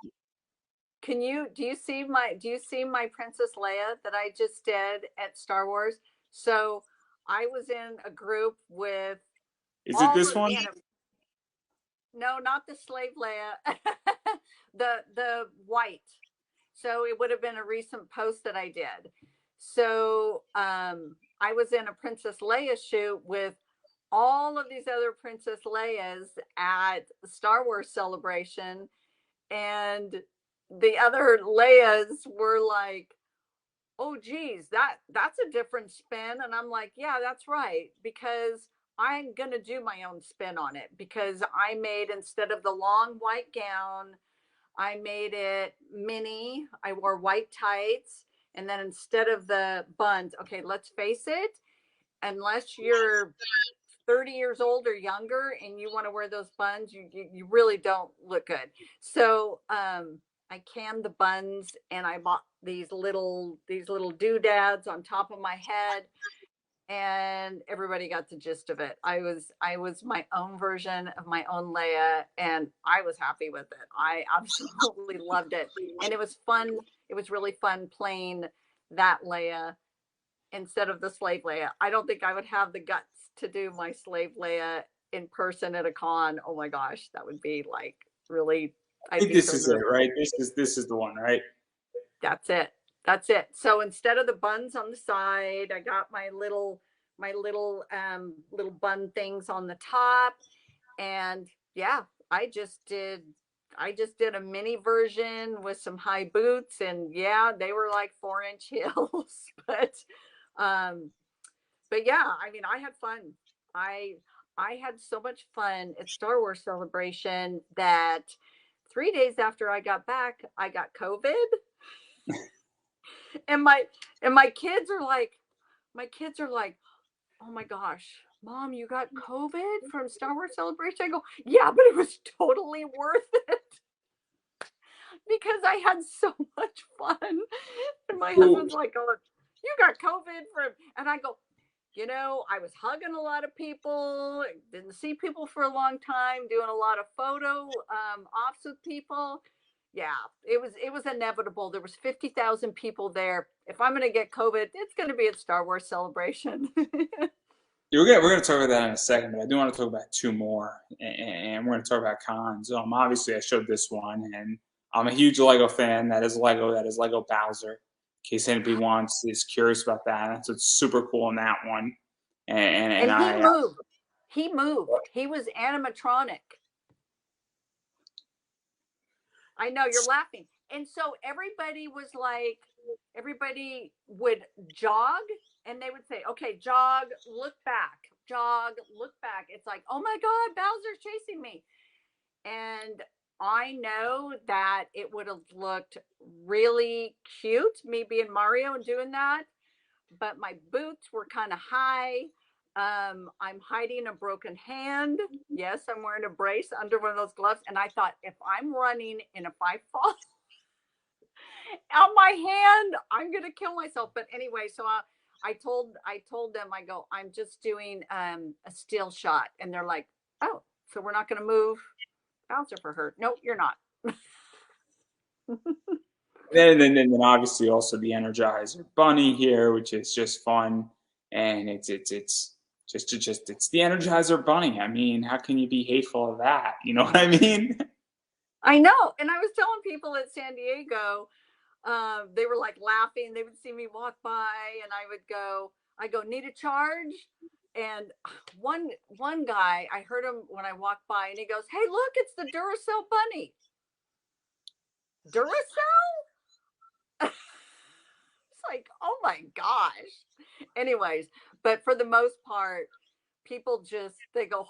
picky. Do you see my Princess Leia that I just did at Star Wars? So I was in a group with Is it all this the one? no, not the slave Leia, the white. So it would have been a recent post that I did. So I was in a Princess Leia shoot with all of these other Princess Leias at Star Wars Celebration, and the other Leias were like, "Oh, geez, that's a different spin," and I'm like, "Yeah, that's right," because I'm gonna do my own spin on it, because I made, instead of the long white gown, I made it mini. I wore white tights, and then instead of the buns, okay, let's face it, unless you're 30 years old or younger and you want to wear those buns, you really don't look good. So I cammed the buns, and I bought these little doodads on top of my head, and everybody got the gist of it. I was my own version of my own Leia, and I was happy with it. I absolutely loved it, and it was fun. It was really fun playing that Leia instead of the slave Leia. I don't think I would have the guts to do my slave Leia in person at a con. Oh my gosh, that would be like really. I I'd think be this so is it, nervous. right? This is the one, right? That's it. That's it. So instead of the buns on the side, I got my little bun things on the top, and yeah, I just did a mini version with some high boots, and yeah, they were like 4-inch heels, um but yeah, I mean, I had fun. I I had so much fun at Star Wars Celebration that 3 days after I got back, I got COVID, and my kids are like, oh my gosh, Mom, you got COVID from Star Wars Celebration? I go, yeah, but it was totally worth it because I had so much fun. And my Cool. husband's like, oh, you got COVID from, and I go, I was hugging a lot of people, didn't see people for a long time, doing a lot of photo ops with people. Yeah, it was inevitable. There was 50,000 people there. If I'm going to get COVID, it's going to be at Star Wars Celebration. Yeah, we're gonna talk about that in a second, but I do want to talk about two more, and we're gonna talk about cons. Obviously, I showed this one, and I'm a huge Lego fan. That is Lego. That is Lego Bowser. In case anybody is curious about that, that's what's super cool in that one. And And he I moved. He moved. He was animatronic. I know you're laughing. And so everybody would jog, and they would say, okay, jog, look back, jog, look back. It's like, oh my God, Bowser's chasing me. And I know that it would have looked really cute, me being Mario and doing that, but my boots were kind of high. I'm hiding a broken hand. Yes, I'm wearing a brace under one of those gloves. And I thought, if I'm running and if I fall on my hand, I'm gonna kill myself. But anyway, so I told them, I go, I'm just doing a still shot, and they're like, oh, so we're not gonna move Bowser for her? Nope, you're not. Then obviously also the Energizer Bunny here, which is just fun, and it's just it's the Energizer Bunny. I mean, how can you be hateful of that? You know what I mean? I know, and I was telling people at San Diego, they were like laughing. They would see me walk by, and I go, need a charge? And one guy, I heard him when I walked by, and he goes, hey, look, it's the Duracell Bunny. Duracell? It's like, oh my gosh. Anyways, but for the most part, people just they go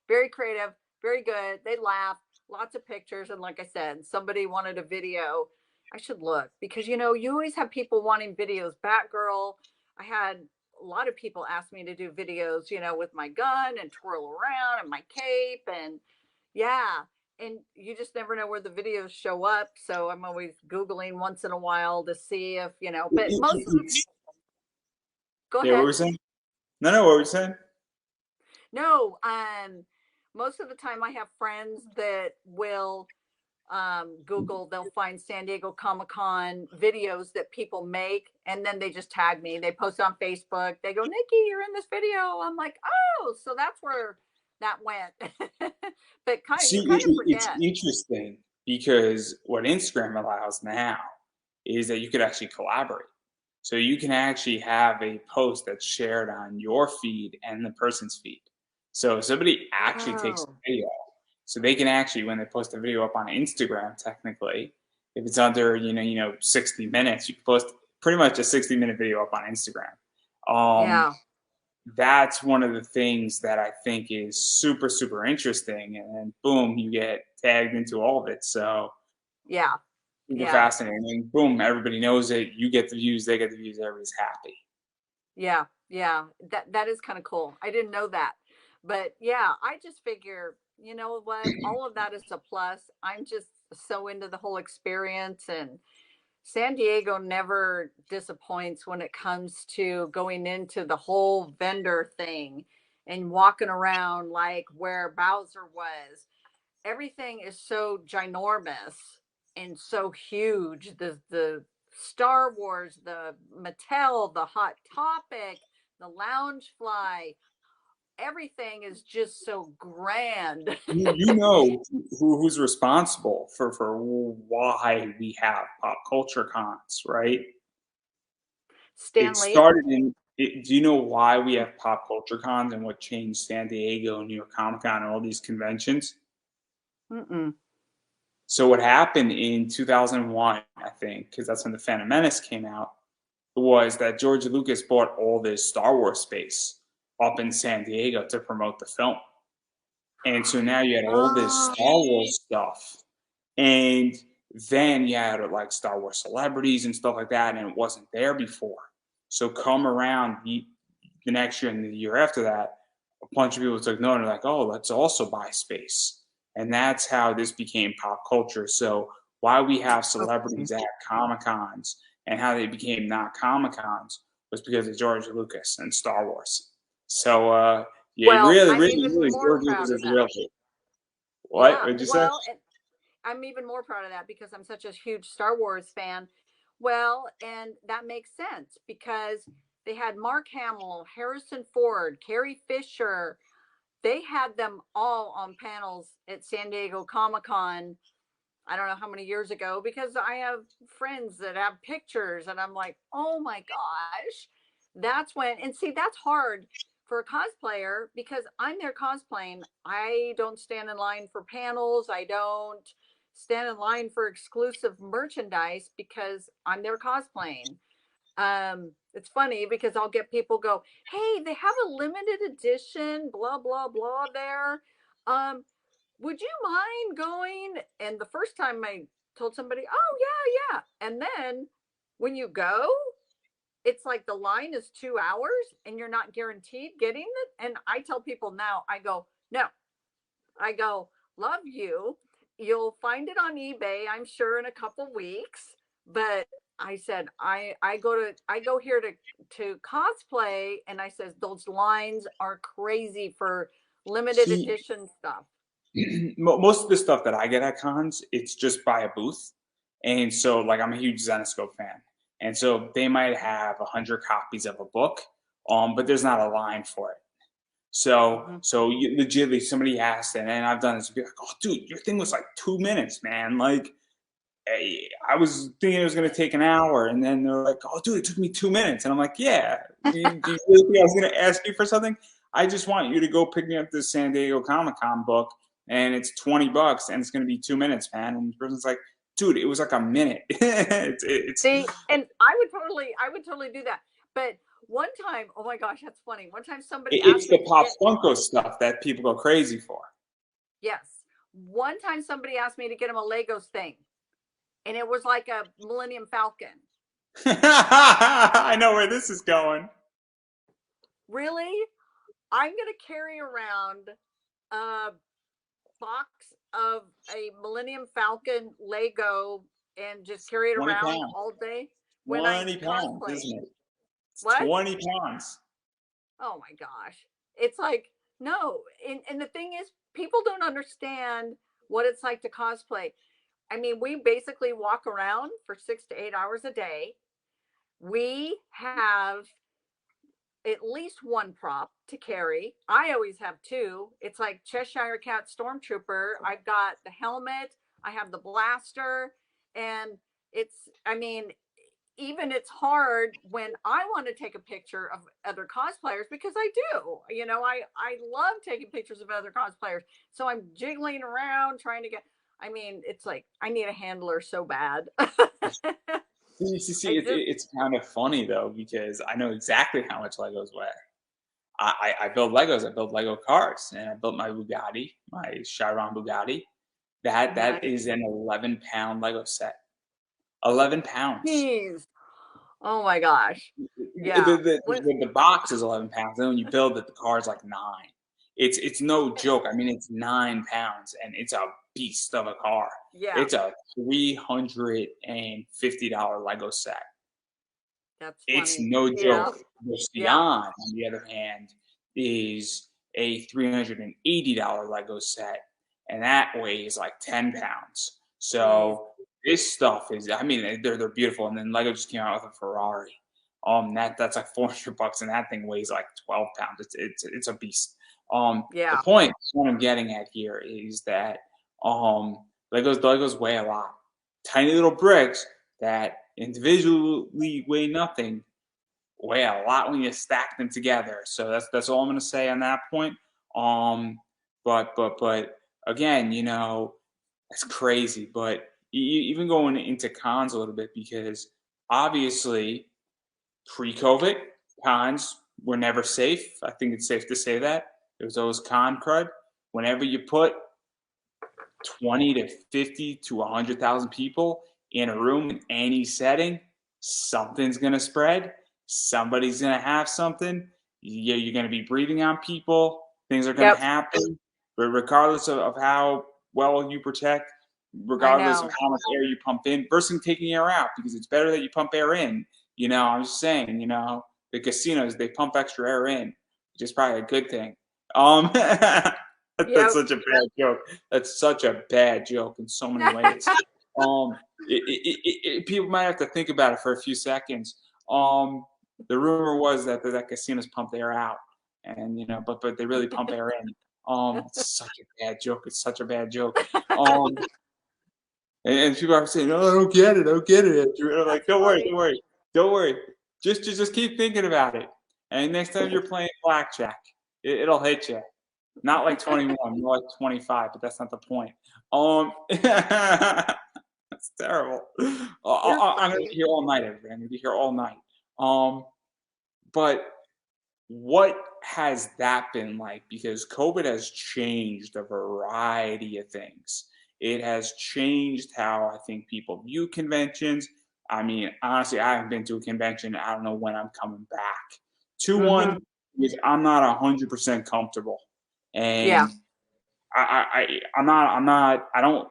very creative, very good. They laugh, lots of pictures, and like I said, somebody wanted a video. I should look, because you always have people wanting videos. Batgirl, I had a lot of people ask me to do videos, with my gun and twirl around and my cape, and yeah, and you just never know where the videos show up. So I'm always Googling once in a while to see if, but most of them, go Yeah, what ahead. were we saying? No, what were we saying? No, most of the time I have friends that will Google, they'll find San Diego Comic-Con videos that people make, and then they just tag me. They post on Facebook. They go, Nikki, you're in this video. I'm like, oh, so that's where that went. But See, you kind of it's forget. interesting because what Instagram allows now is that you could actually collaborate. So you can actually have a post that's shared on your feed and the person's feed. So if somebody actually takes a Oh, video, so they can actually, when they post a video up on Instagram, technically, if it's under 60 minutes, you can post pretty much a 60-minute video up on Instagram. Um, yeah, that's one of the things that I think is super, super interesting. And then boom, you get tagged into all of it. So yeah, super yeah, fascinating. And boom, everybody knows it. You get the views, they get the views, everybody's happy. yeah, yeah. That is kind of cool. I didn't know that. But yeah, I just figure, you know what, all of that is a plus. I'm just so into the whole experience, and San Diego never disappoints when it comes to going into the whole vendor thing and walking around like where Bowser was. Everything is so ginormous and so huge. The Star Wars, the Mattel, the Hot Topic, the Loungefly, everything is just so grand. You know who's responsible for why we have pop culture cons, right? It Stanley. started in. Do you know why we have pop culture cons and what changed San Diego, New York Comic Con, and all these conventions? Mm-mm. So what happened in 2001, I think, because that's when the Phantom Menace came out, was that George Lucas bought all this Star Wars space up in San Diego to promote the film. And so now you had all this Oh, Star Wars stuff. And then you had like Star Wars celebrities and stuff like that, and it wasn't there before. So come around the next year and the year after that, a bunch of people took note and they're like, oh, let's also buy space. And that's how this became pop culture. So why we have okay. celebrities at Comic Cons and how they became not Comic Cons was because of George Lucas and Star Wars. So yeah, Well, really, I'm really, even really, more George proud Lucas of is that. real. What? Yeah, What'd you say? well, and I'm even more proud of that because I'm such a huge Star Wars fan. Well, and that makes sense because they had Mark Hamill, Harrison Ford, Carrie Fisher. They had them all on panels at San Diego Comic Con. I don't know how many years ago, because I have friends that have pictures, and I'm like, oh my gosh. That's when, and see, that's hard for a cosplayer because I'm there cosplaying. I don't stand in line for panels. I don't stand in line for exclusive merchandise because I'm there cosplaying. It's funny because I'll get people go, hey, they have a limited edition, blah, blah, blah there. Um, would you mind going? And the first time I told somebody, oh, yeah, yeah. And then when you go, it's like the line is 2 hours and you're not guaranteed getting it. And I tell people now, I go, no, I go, love you. You'll find it on eBay, I'm sure, in a couple weeks. But I said, I go here to cosplay, and I says those lines are crazy for limited See, edition stuff. most of the stuff that I get at cons, it's just by a booth. And so, like, I'm a huge Zenescope fan. And so they might have 100 copies of a book, but there's not a line for it. So, Mm-hmm. so you, legitimately, somebody asked, and I've done this. Be like, oh, dude, your thing was like 2 minutes, man. Like, I was thinking it was going to take an hour, and then they're like, oh, dude, it took me 2 minutes. And I'm like, yeah. Do you really think I was going to ask you for something? I just want you to go pick me up this San Diego Comic-Con book, and it's $20, and it's going to be 2 minutes, man. And the person's like, dude, it was like a minute. See, and I would totally do that. But one time, oh my gosh, that's funny. One time somebody it's asked the me to Pop get, Funko stuff that people go crazy for. yes. One time somebody asked me to get him a Legos thing, and it was like a Millennium Falcon. I know where this is going. Really? I'm going to carry around a box of a Millennium Falcon Lego and just carry it 20 around pounds. all day when I'm 20 pounds, cosplaying. isn't it? It's What? 20 pounds. Oh my gosh. It's like, no. And the thing is, people don't understand what it's like to cosplay. I mean, we basically walk around for 6 to 8 hours a day. We have at least one prop to carry. I always have two. It's like Cheshire Cat Storm Trooper. I've got the helmet, I have the blaster, and I mean, even it's hard when I want to take a picture of other cosplayers, because I do. I love taking pictures of other cosplayers. So I'm jiggling around trying to get, I mean, it's like I need a handler so bad. See, it's kind of funny though, because I know exactly how much Legos weigh. I build Legos. I build Lego cars, and I built my Bugatti, my Chiron Bugatti. That Nice. is an 11-pound Lego set. 11 pounds. Jeez. Oh my gosh. The, Yeah. the, the box is 11 pounds. Then when you build it, the car's like 9. It's no joke. I mean, it's 9 pounds, and it's a beast of a car. Yeah. It's a $350 Lego set. That's It's funny. no Yeah. joke. The Yeah. Sion, on the other hand, is a $380 Lego set, and that weighs like 10 pounds. Jeez. So this stuff is, I mean, they're beautiful. And then Lego just came out with a Ferrari. That's like $400, and that thing weighs like 12 pounds. It's a beast. The Yeah. point, what I'm getting at here is that Legos weigh a lot. Tiny little bricks that individually weigh nothing weigh a lot when you stack them together. So that's all I'm gonna say on that point. But again, that's crazy. But even going into cons a little bit, because obviously pre-COVID cons were never safe. I think it's safe to say that. There was always con crud. Whenever you put 20 to 50 to 100,000 people in a room in any setting, something's going to spread. Somebody's going to have something. You're going to be breathing on people. Things are going to Yep. happen. But regardless of how well you protect, regardless of how much air you pump in, versus taking air out, because it's better that you pump air in. I'm just saying, the casinos, they pump extra air in, which is probably a good thing. That's such a bad joke. That's such a bad joke in so many ways. People might have to think about it for a few seconds. The rumor was that casinos pump air out, and but they really pump air in. It's such a bad joke. It's such a bad joke. And people are saying, "Oh, I don't get it. I don't get it." I'm like, don't worry. Just keep thinking about it. And next time you're playing blackjack, it'll hit you. Not like 21, more like 25, but that's not the point. That's terrible. I'm going to be here all night, everybody. I'm going to be here all night. But what has that been like? Because COVID has changed a variety of things. It has changed how I think people view conventions. I mean, honestly, I haven't been to a convention. I don't know when I'm coming back. Two Mm-hmm. one is I'm not 100% comfortable, Yeah. and I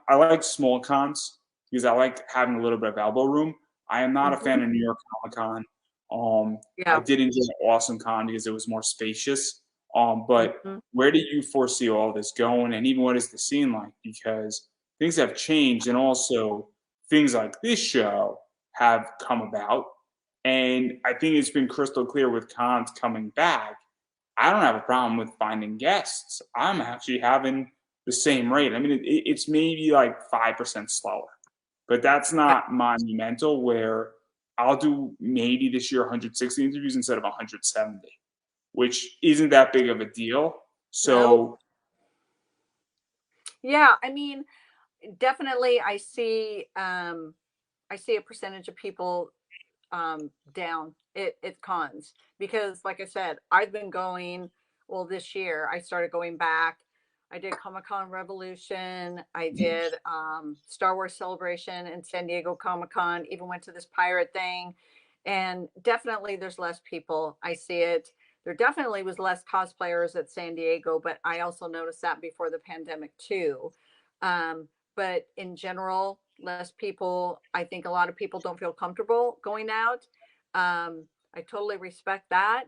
like small cons because I like having a little bit of elbow room. I am not a Mm-hmm. fan of New York Comic Con. I Yeah. did enjoy Awesome Con because it was more spacious. But Mm-hmm. where do you foresee all this going, and even what is the scene like? Because things have changed, and also things like this show have come about. And I think it's been crystal clear with cons coming back. I don't have a problem with finding guests. I'm actually having the same rate. I mean, it's maybe like 5% slower, but that's Yeah. not monumental. Where I'll do maybe this year 160 interviews instead of 170, which isn't that big of a deal. Nope. So Yeah. I mean, definitely I see a percentage of people down at cons because, like I said, I've been going. Well, this year I started going back. I did Comic Con Revolution. I did Star Wars Celebration and San Diego Comic Con. Even went to this pirate thing, and definitely there's less people. I see it. There definitely was less cosplayers at San Diego, but I also noticed that before the pandemic too. Um, but in general, less people. I think a lot of people don't feel comfortable going out. I totally respect that.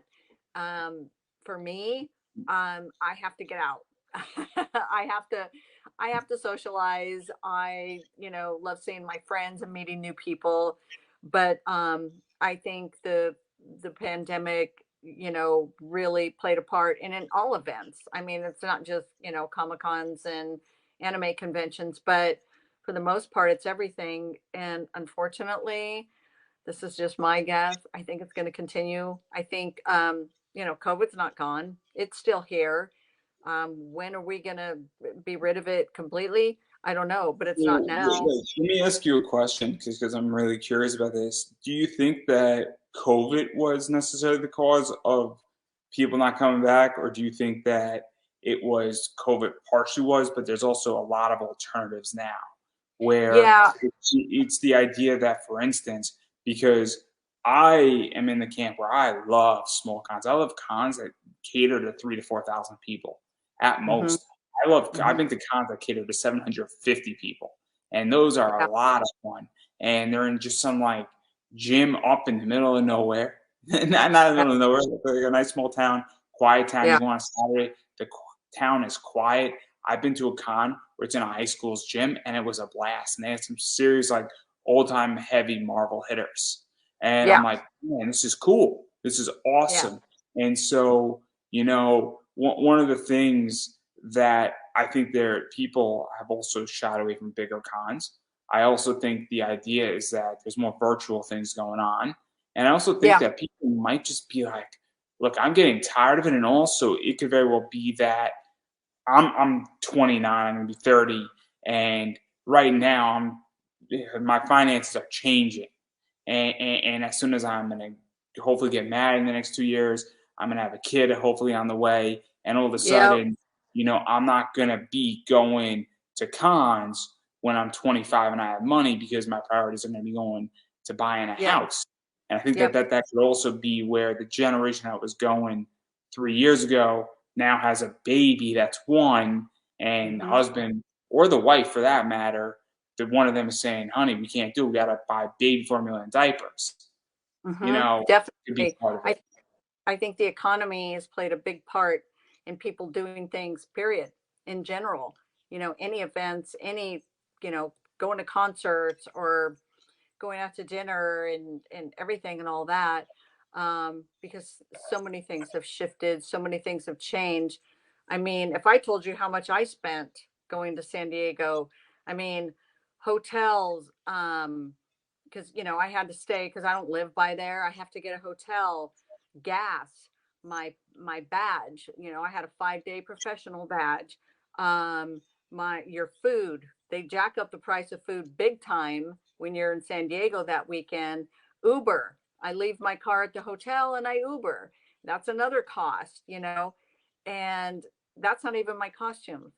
Um, for me, I have to get out. I have to, I have to socialize. Love seeing my friends and meeting new people. But I think the pandemic, really played a part in all events. I mean, it's not just Comic Cons and anime conventions, but for the most part, it's everything. And unfortunately, this is just my guess. I think it's going to continue. I think, COVID's not gone, it's still here. When are we going to be rid of it completely? I don't know, but it's not well, now. let me ask you a question because I'm really curious about this. Do you think that COVID was necessarily the cause of people not coming back, or do you think that it was COVID partially was, but there's also a lot of alternatives now where Yeah. it's the idea that, for instance, because I am in the camp where I love small cons. I love cons that cater to 3 to 4,000 people at Hmm. most. I've Hmm. been to cons that cater to 750 people, and those are Yeah. a lot of fun. And they're in just some like gym up in the middle of nowhere, not in the Yeah. middle of nowhere, like a nice small town, quiet town. You Yeah. go on a Saturday, the town is quiet. I've been to a con where it's in a high school's gym, and it was a blast. And they had some serious like old time heavy Marvel hitters, and I'm Yeah. like, man, this is cool. This is Yeah. awesome. And so, one of the things that I think there people have also shied away from bigger cons. I also think the idea is that there's more virtual things going on. And I also think Yeah. that people might just be like, look, I'm getting tired of it. And also it could very well be that I'm 29, I'm gonna be 30, and right now my finances are changing. And as soon as I'm gonna hopefully get married in the next 2 years, I'm gonna have a kid hopefully on the way, and all of a Yep. sudden, I'm not gonna be going to cons when I'm 25 and I have money because my priorities are gonna be going to buying a Yep. house. And I think that Yep. that could also be where the generation that was going 3 years ago now has a baby that's one, and the Hmm. husband or the wife for that matter, that one of them is saying, honey, we can't do it. We got to buy baby formula and diapers. Hmm. Could be Definitely. part of it. I think the economy has played a big part in people doing things, period, in general. Any events, going to concerts or going out to dinner and everything and all that. Because so many things have shifted, so many things have changed. I mean, if I told you how much I spent going to San Diego, I mean, hotels, because I had to stay because I don't live by there. I have to get a hotel, gas, my badge. I had a 5-day professional badge. My your food. They jack up the price of food big time when you're in San Diego that weekend. Uber. I leave my car at the hotel and I Uber. That's another cost. And that's not even my costumes.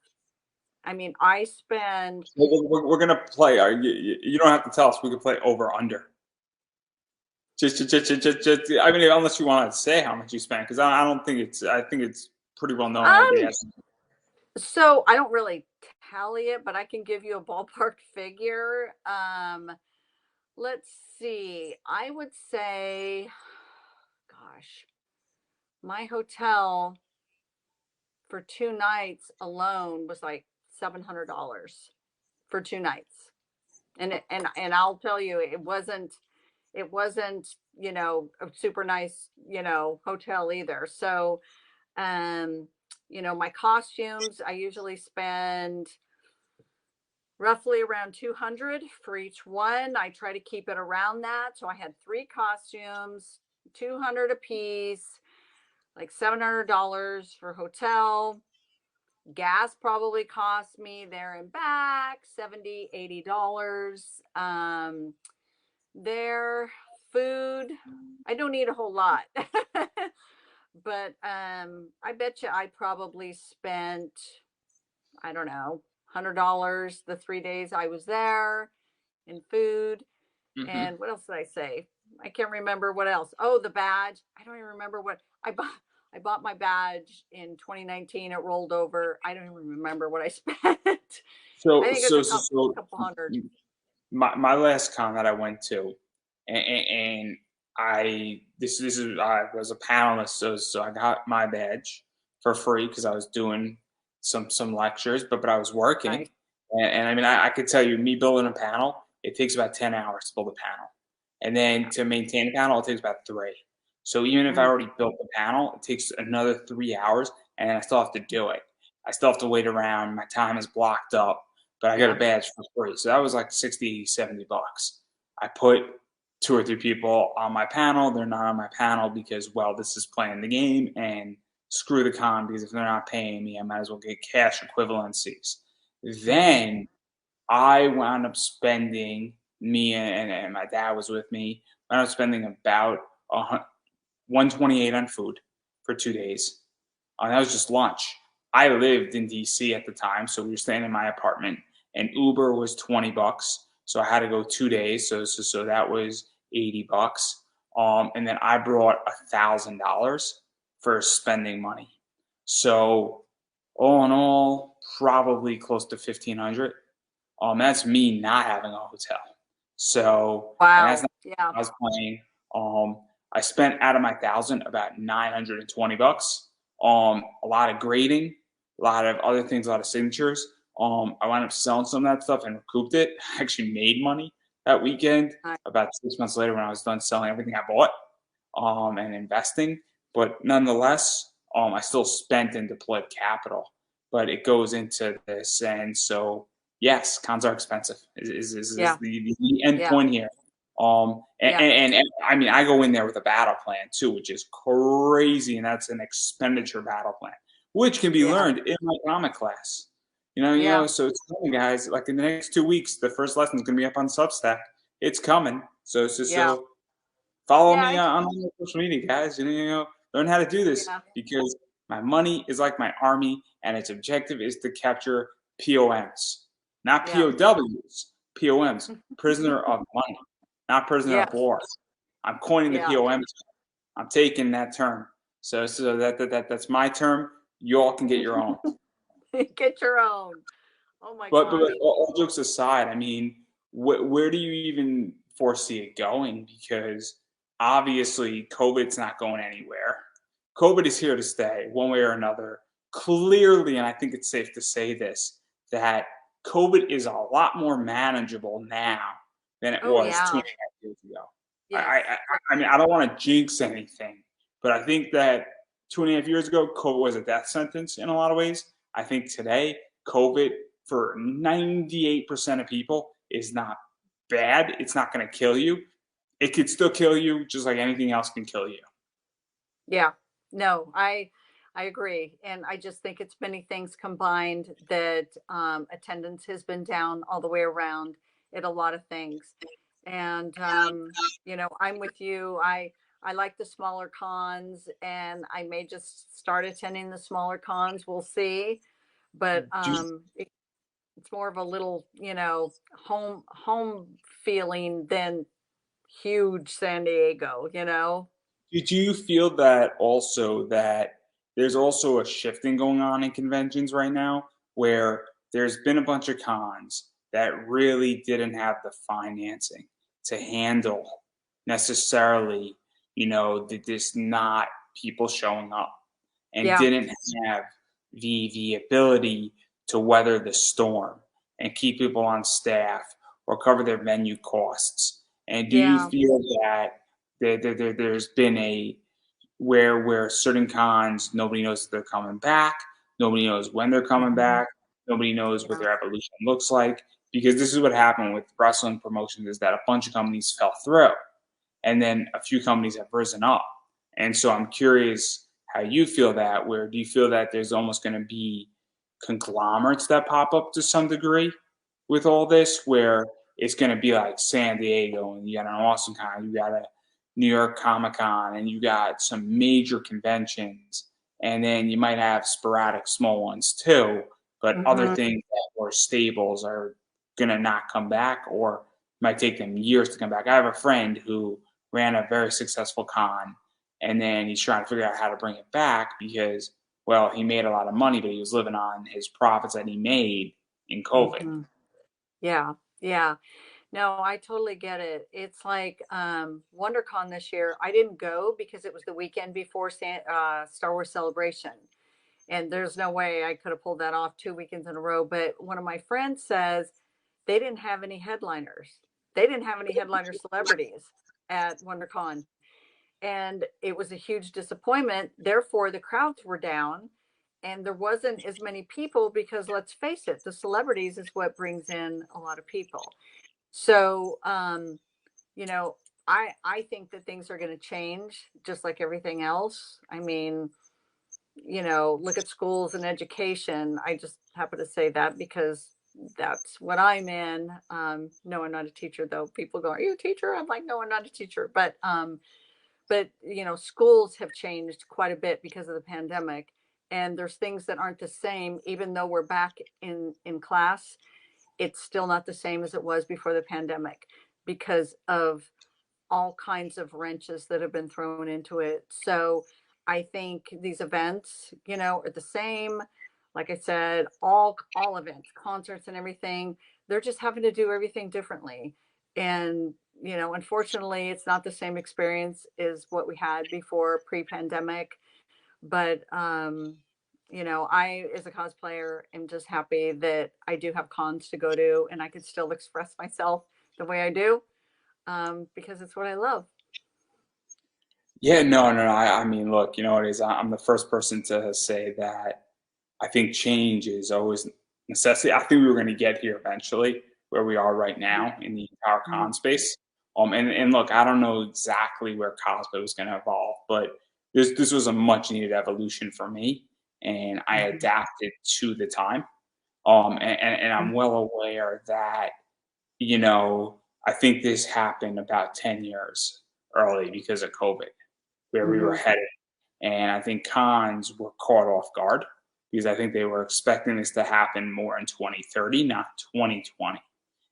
I mean, I spend. We're gonna play. You don't have to tell us. We can play over under. I mean, unless you want to say how much you spent, because I don't think it's. I think it's pretty well known that they Um, have. so I don't really tally it, but I can give you a ballpark figure. Let's see. I would say, gosh, my hotel for 2 nights alone was like $700 for 2 nights. And I'll tell you, it wasn't, a super nice, hotel either. So, um, my costumes, I usually spend roughly around 200 for each one. I try to keep it around that. So I had 3 costumes, 200 a piece, like $700 for hotel. Gas probably cost me there and back 70, $80. Their food, I don't eat a whole lot. But I bet you I probably spent, I don't know, $100 the 3 days I was there in food. Mm-hmm. And what else did I say? I can't remember what else. Oh, the badge. I don't even remember what I bought. I bought my badge in 2019. It rolled over. I don't even remember what I spent. I So, think it's so, a so, so, couple hundred. my last con that I went to, and I this is I was a panelist, so I got my badge for free because I was doing some lectures, but I was working, Nice. and I mean I could tell you, me building a panel, it takes about 10 hours to build a panel, and then to maintain a panel, it takes about three. So even if I Mm, already built the panel, it takes another 3 hours, and I still have to do it. I still have to wait around. My time is blocked up, but I got a yeah. badge for free. So that was like 60, $70. I put two or three people on my panel. They're not on my panel because, well, this is playing the game and screw the con because if they're not paying me, I might as well get cash equivalencies. Hmm. Then I wound up spending, me and my dad was with me, wound up spending about 128 on food for 2 days. That was just lunch. I lived in DC at the time, so we were staying in my apartment, and Uber was $20, so I had to go 2 days. So that was $80. And then I brought $1,000 for spending money. So all in all, probably close to 1,500. That's me not having a hotel. So, and that's Wow. not Yeah. I was playing. Um, I spent out of my 1,000 about $920. A lot of grading, a lot of other things, a lot of signatures. I wound up selling some of that stuff and recouped it. I actually made money that weekend. I- About 6 months later, when I was done selling everything I bought, and investing, but nonetheless, I still spent and deployed capital. But it goes into this, and so yes, cons are expensive. Is Yeah. the end Yeah. point here. Yeah. And I mean, I go in there with a battle plan too, which is crazy, and that's an expenditure battle plan, which can be Yeah. learned in my comic class. Yeah. So it's coming, guys. Like in the next 2 weeks, the first lesson is going to be up on Substack. It's coming. Yeah. So follow Yeah. me on social media, guys. Learn how to do this Yeah. because my money is like my army, and its objective is to capture POMs, not Yeah. POWs, POMs, prisoner of money, not prisoner of Yes. war. I'm coining the Yeah. POMs. I'm taking that term. So that's my term. You all can get your own. Get your own. Oh my But gosh. all jokes aside, I mean, where do you even foresee it going? Because obviously, COVID's not going anywhere. COVID is here to stay, one way or another. Clearly, and I think it's safe to say this, that COVID is a lot more manageable now than it Oh was two yeah. and a half years ago. Yes. Yeah. I mean, I don't want to jinx anything, but I think that 2.5 years ago, COVID was a death sentence in a lot of ways. I think today, COVID for 98% of people is not bad. It's not going to kill you. It could still kill you just like anything else can kill you. Yeah. No, I agree. And I just think it's many things combined that attendance has been down all the way around at a lot of things. And I'm with you. I like the smaller cons and I may just start attending the smaller cons. We'll see. But it's more of a little, home feeling than huge San Diego, you know? Did you feel that also that there's also a shifting going on in conventions right now where there's been a bunch of cons that really didn't have the financing to handle necessarily, this not people showing up and Yeah. didn't have the ability to weather the storm and keep people on staff or cover their venue costs. And do you Yeah. feel that there's been a where certain cons nobody knows if they're coming back, nobody knows when they're coming Mhm. back, nobody knows what Yeah. their evolution looks like, because this is what happened with wrestling promotions is that a bunch of companies fell through and then a few companies have risen up. And so I'm curious how you feel that. Where do you feel that there's almost going to be conglomerates that pop up to some degree with all this, where it's going to be like San Diego and you got an Austin Con, you got a New York Comic Con, and you got some major conventions, and then you might have sporadic small ones too, but other Mhm. things that were stables are going to not come back or might take them years to come back. I have a friend who ran a very successful con, and then he's trying to figure out how to bring it back because, well, he made a lot of money, but he was living on his profits that he made in COVID. Mhm. Yeah. Yeah. No, I totally get it. It's like WonderCon this year. I didn't go because it was the weekend before Star Wars Celebration, and there's no way I could have pulled that off 2 weekends in a row. But one of my friends says they didn't have any headliners. They didn't have any headliner celebrities at WonderCon, and it was a huge disappointment. Therefore, the crowds were down, and there wasn't as many people because let's face it, the celebrities is what brings in a lot of people. So, you know, I think that things are going to change just like everything else. I mean, look at schools and education. I just happen to say that because that's what I'm in. No, I'm not a teacher though. People go, "Are you a teacher?" I'm like, "No, I'm not a teacher." But schools have changed quite a bit because of the pandemic, and there's things that aren't the same. Even though we're back in class, it's still not the same as it was before the pandemic because of all kinds of wrenches that have been thrown into it. So I think these events, are the same. Like I said, all events, concerts and everything, they're just having to do everything differently. And unfortunately, it's not the same experience as what we had before pre-pandemic. But I, as a cosplayer, am just happy that I do have cons to go to and I can still express myself the way I do, because it's what I love. Yeah, no, no, no. I mean, look, you know what it is. I'm the first person to say that I think change is always necessity. I think we were going to get here eventually, where we are right now in the entire Mhm. con space. And look, I don't know exactly where cosplay was going to evolve, but this was a much needed evolution for me, and I Mhm. adapted to the time. And I'm well aware that I think this happened about 10 years early because of COVID, where we were Mhm. headed. And I think cons were caught off guard because I think they were expecting this to happen more in 2030, not 2020.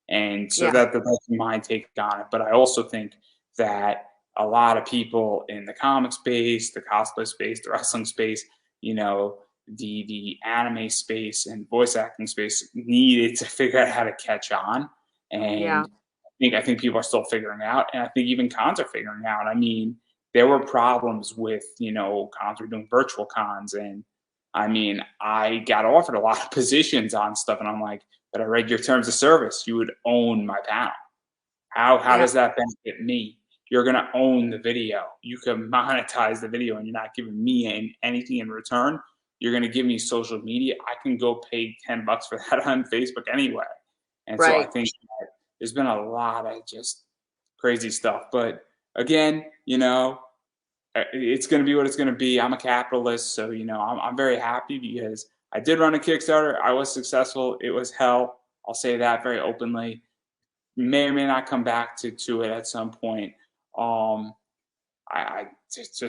And so Yeah. that's my take on it. But I also think that a lot of people in the comic space, the cosplay space, the wrestling space, the anime space and voice acting space needed to figure out how to catch on. Yeah. And I think people are still figuring out, and I think even cons are figuring out. I mean, there were problems with cons were doing virtual cons, and I mean, I got offered a lot of positions on stuff, and I'm like, but I read your terms of service. You would own my panel. How Yeah. does that benefit me? You're gonna own the video. You can monetize the video, and you're not giving me anything in return. You're gonna give me social media. I can go pay $10 for that on Facebook anyway. And so I Right. think that there's been a lot of just crazy stuff. But again, it's going to be what it's going to be. I'm a capitalist, so I'm very happy because I did run a Kickstarter. I was successful. It was hell. I'll say that very openly. May or may not come back to it at some point. Um, I just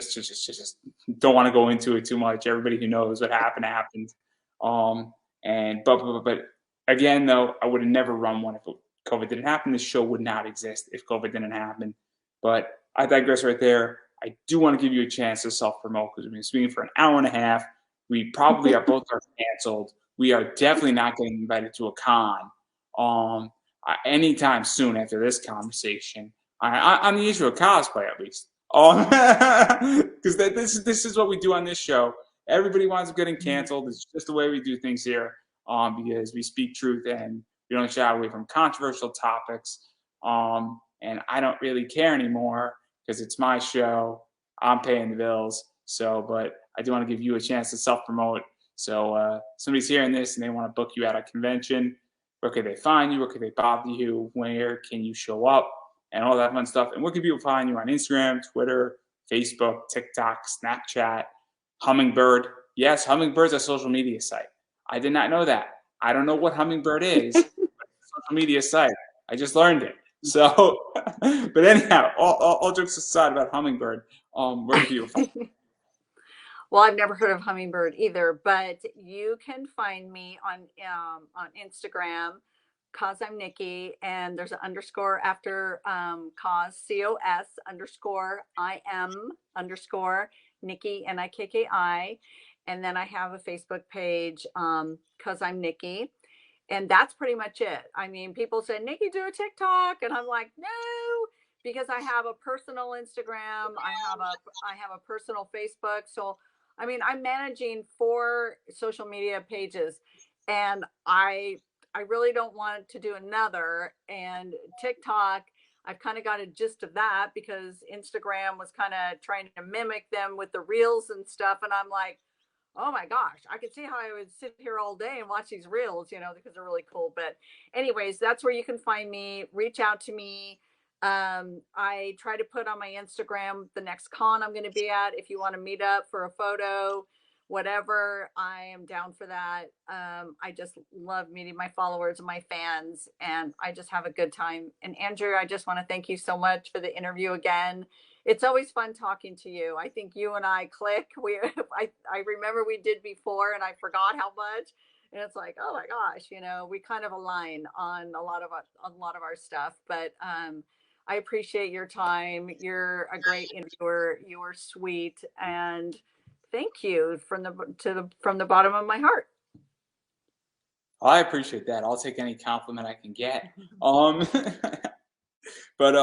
don't want to go into it too much. Everybody who knows what happened. Um, and but again, though, I would have never run one if COVID didn't happen. This show would not exist if COVID didn't happen. But I digress right there. I do want to give you a chance to self-promote because we've been speaking for an hour and a half. We probably are both are canceled. We are definitely not getting invited to a con anytime soon after this conversation. On the issue of cosplay, at least. Because this is what we do on this show. Everybody winds up getting canceled. It's just the way we do things here. Because we speak truth and we don't shy away from controversial topics. And I don't really care anymore because it's my show. I'm paying the bills. So, but I do want to give you a chance to self-promote. So somebody's hearing this and they want to book you at a convention. Where could they find you? Where could they bother you? Where can you show up? And all that fun stuff. And where can people find you on Instagram, Twitter, Facebook, TikTok, Snapchat, Hummingbird? Yes, Hummingbird's a social media site. I did not know that. I don't know what Hummingbird is. But it's a social media site. I just learned it. So, but anyhow, all jokes aside about Hummingbird, where can people find you? Well, I've never heard of Hummingbird either, but you can find me on Instagram, Cos I'm Nikki, and there's an underscore after Cos, COS underscore IM underscore Nikki, Nikki. And then I have a Facebook page, Cos I'm Nikki. And that's pretty much it. I mean, people say, Nikki, do a TikTok. And I'm like, no, because I have a personal Instagram. I have a personal Facebook. So, I mean, I'm managing 4 social media pages and I really don't want to do another. And TikTok, I've kind of got a gist of that because Instagram was kind of trying to mimic them with the reels and stuff. And I'm like, oh my gosh, I could see how I would sit here all day and watch these reels, because they're really cool. But anyways, that's where you can find me. Reach out to me. I try to put on my Instagram the next con I'm going to be at. If you want to meet up for a photo, whatever, I am down for that. I just love meeting my followers and my fans, and I just have a good time. And Andrew, I just want to thank you so much for the interview again. It's always fun talking to you. I think you and I click. I remember we did before, and I forgot how much. And it's like, oh my gosh, we kind of align on a lot of our stuff. But I appreciate your time. You're a great interviewer. You were sweet, and thank you from the bottom of my heart. I appreciate that. I'll take any compliment I can get. But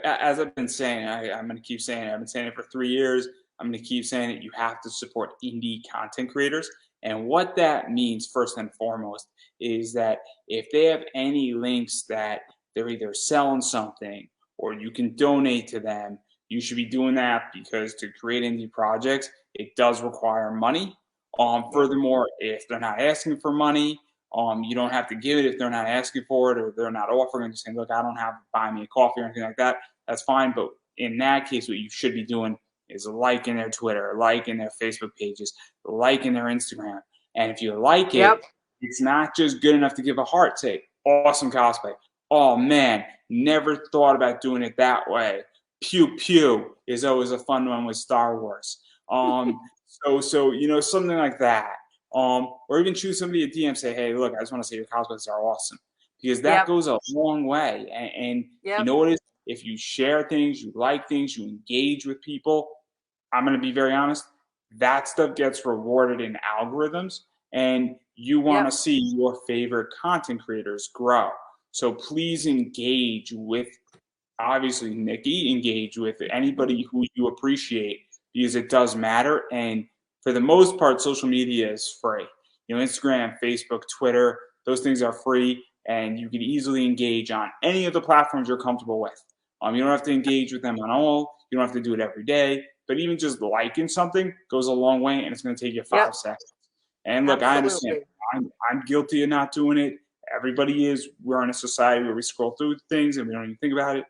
as I've been saying, I'm going to keep saying it. I've been saying it for 3 years. I'm going to keep saying it. You have to support indie content creators. And what that means, first and foremost, is that if they have any links that they're either selling something or you can donate to them, you should be doing that because to create indie projects, it does require money. Furthermore, if they're not asking for money, you don't have to give it if they're not asking for it or they're not offering and just saying, look, I don't have to buy me a coffee or anything like that. That's fine. But in that case, what you should be doing is liking their Twitter, liking their Facebook pages, liking their Instagram. And if you like it, it's not just good enough to give a heart. Say, awesome cosplay. Oh, man, never thought about doing it that way. Pew Pew is always a fun one with Star Wars. So something like that. Or even choose somebody at DM, say, hey, look, I just want to say your cosplays are awesome. Because that goes a long way. And you know what it is? If you share things, you like things, you engage with people, I'm going to be very honest, that stuff gets rewarded in algorithms. And you want to see your favorite content creators grow. So please engage with, obviously, Nikki, engage with anybody who you appreciate because it does matter. And for the most part, social media is free. Instagram, Facebook, Twitter, those things are free, and you can easily engage on any of the platforms you're comfortable with. You don't have to engage with them on all. You don't have to do it every day. But even just liking something goes a long way, and it's going to take you 5 seconds. And look, I understand. I'm guilty of not doing it. Everybody is. We're in a society where we scroll through things and we don't even think about it.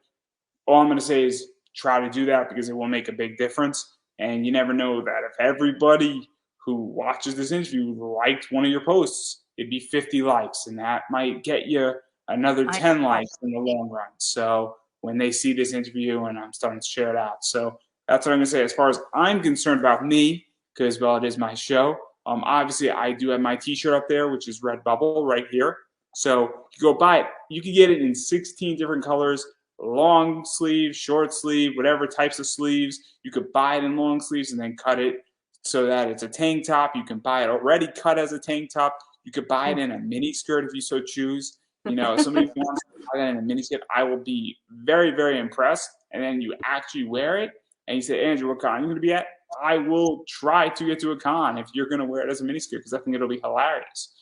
All I'm going to say is try to do that because it will make a big difference. And you never know that if everybody who watches this interview liked one of your posts, it'd be 50 likes, and that might get you another 10 likes in the long run. So when they see this interview and I'm starting to share it out. So that's what I'm going to say. As far as I'm concerned about me, because, well, it is my show. Obviously, I do have my T-shirt up there, which is Redbubble right here. So you go buy it. You can get it in 16 different colors. long sleeve, short sleeve, whatever types of sleeves. You could buy it in long sleeves and then cut it so that it's a tank top. You can buy it already cut as a tank top. You could buy it in a mini skirt if you so choose. You know, if somebody wants to buy that in a mini skirt, I will be very, very impressed. And then you actually wear it and you say, Andrew, what con are you going to be at? I will try to get to a con if you're going to wear it as a mini skirt because I think it'll be hilarious.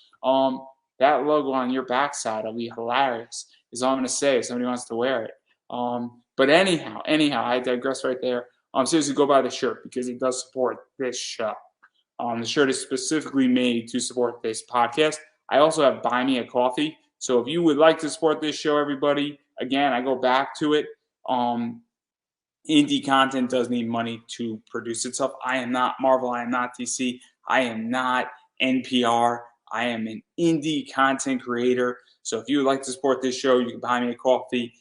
That logo on your backside will be hilarious, is all I'm going to say if somebody wants to wear it. But anyhow, I digress right there. Seriously, go buy the shirt because it does support this show. The shirt is specifically made to support this podcast. I also have Buy Me a Coffee. So if you would like to support this show, everybody, again, I go back to it. Indie content does need money to produce itself. I am not Marvel. I am not DC. I am not NPR. I am an indie content creator. So if you would like to support this show, you can buy me a coffee.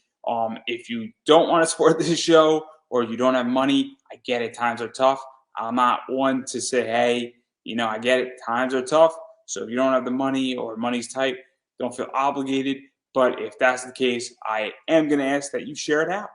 If you don't want to support this show or you don't have money, I get it. Times are tough. I'm not one to say, hey, you know, I get it. Times are tough. So if you don't have the money or money's tight, don't feel obligated. But if that's the case, I am going to ask that you share it out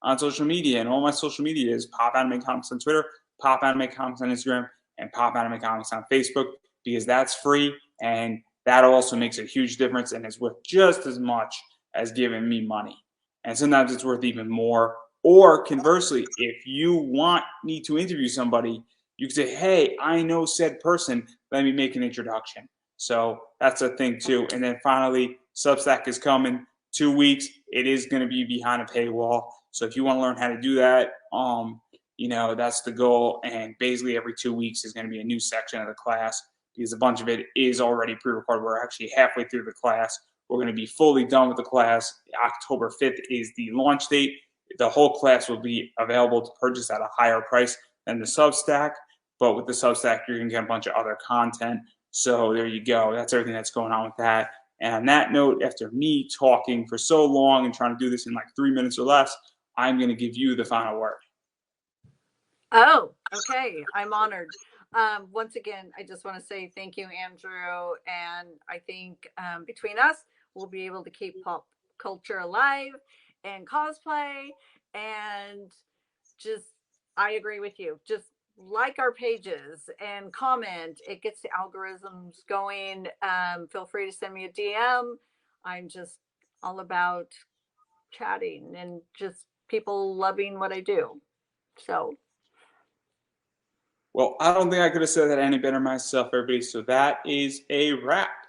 on social media. And all my social media is Pop Anime Comics on Twitter, Pop Anime Comics on Instagram, and Pop Anime Comics on Facebook because that's free. And that also makes a huge difference and is worth just as much as giving me money. And sometimes it's worth even more. Or conversely, if you want me to interview somebody, you can say, hey, I know said person. Let me make an introduction. So that's a thing too. And then finally, Substack is coming. 2 weeks. It is going to be behind a paywall. So if you want to learn how to do that, you know, that's the goal. And basically every 2 weeks is going to be a new section of the class because a bunch of it is already pre-recorded. We're actually halfway through the class. We're going to be fully done with the class. October 5th is the launch date. The whole class will be available to purchase at a higher price than the Substack. But with the Substack, you're going to get a bunch of other content. So there you go. That's everything that's going on with that. And on that note, after me talking for so long and trying to do this in like 3 minutes or less, I'm going to give you the final word. Oh, okay. I'm honored. Once again, I just want to say thank you, Andrew. And I think between us, we'll be able to keep pop culture alive and cosplay. And just, I agree with you. Just like our pages and comment. It gets the algorithms going. Feel free to send me a DM. I'm just all about chatting and just people loving what I do. So. Well, I don't think I could have said that any better myself, everybody. So that is a wrap.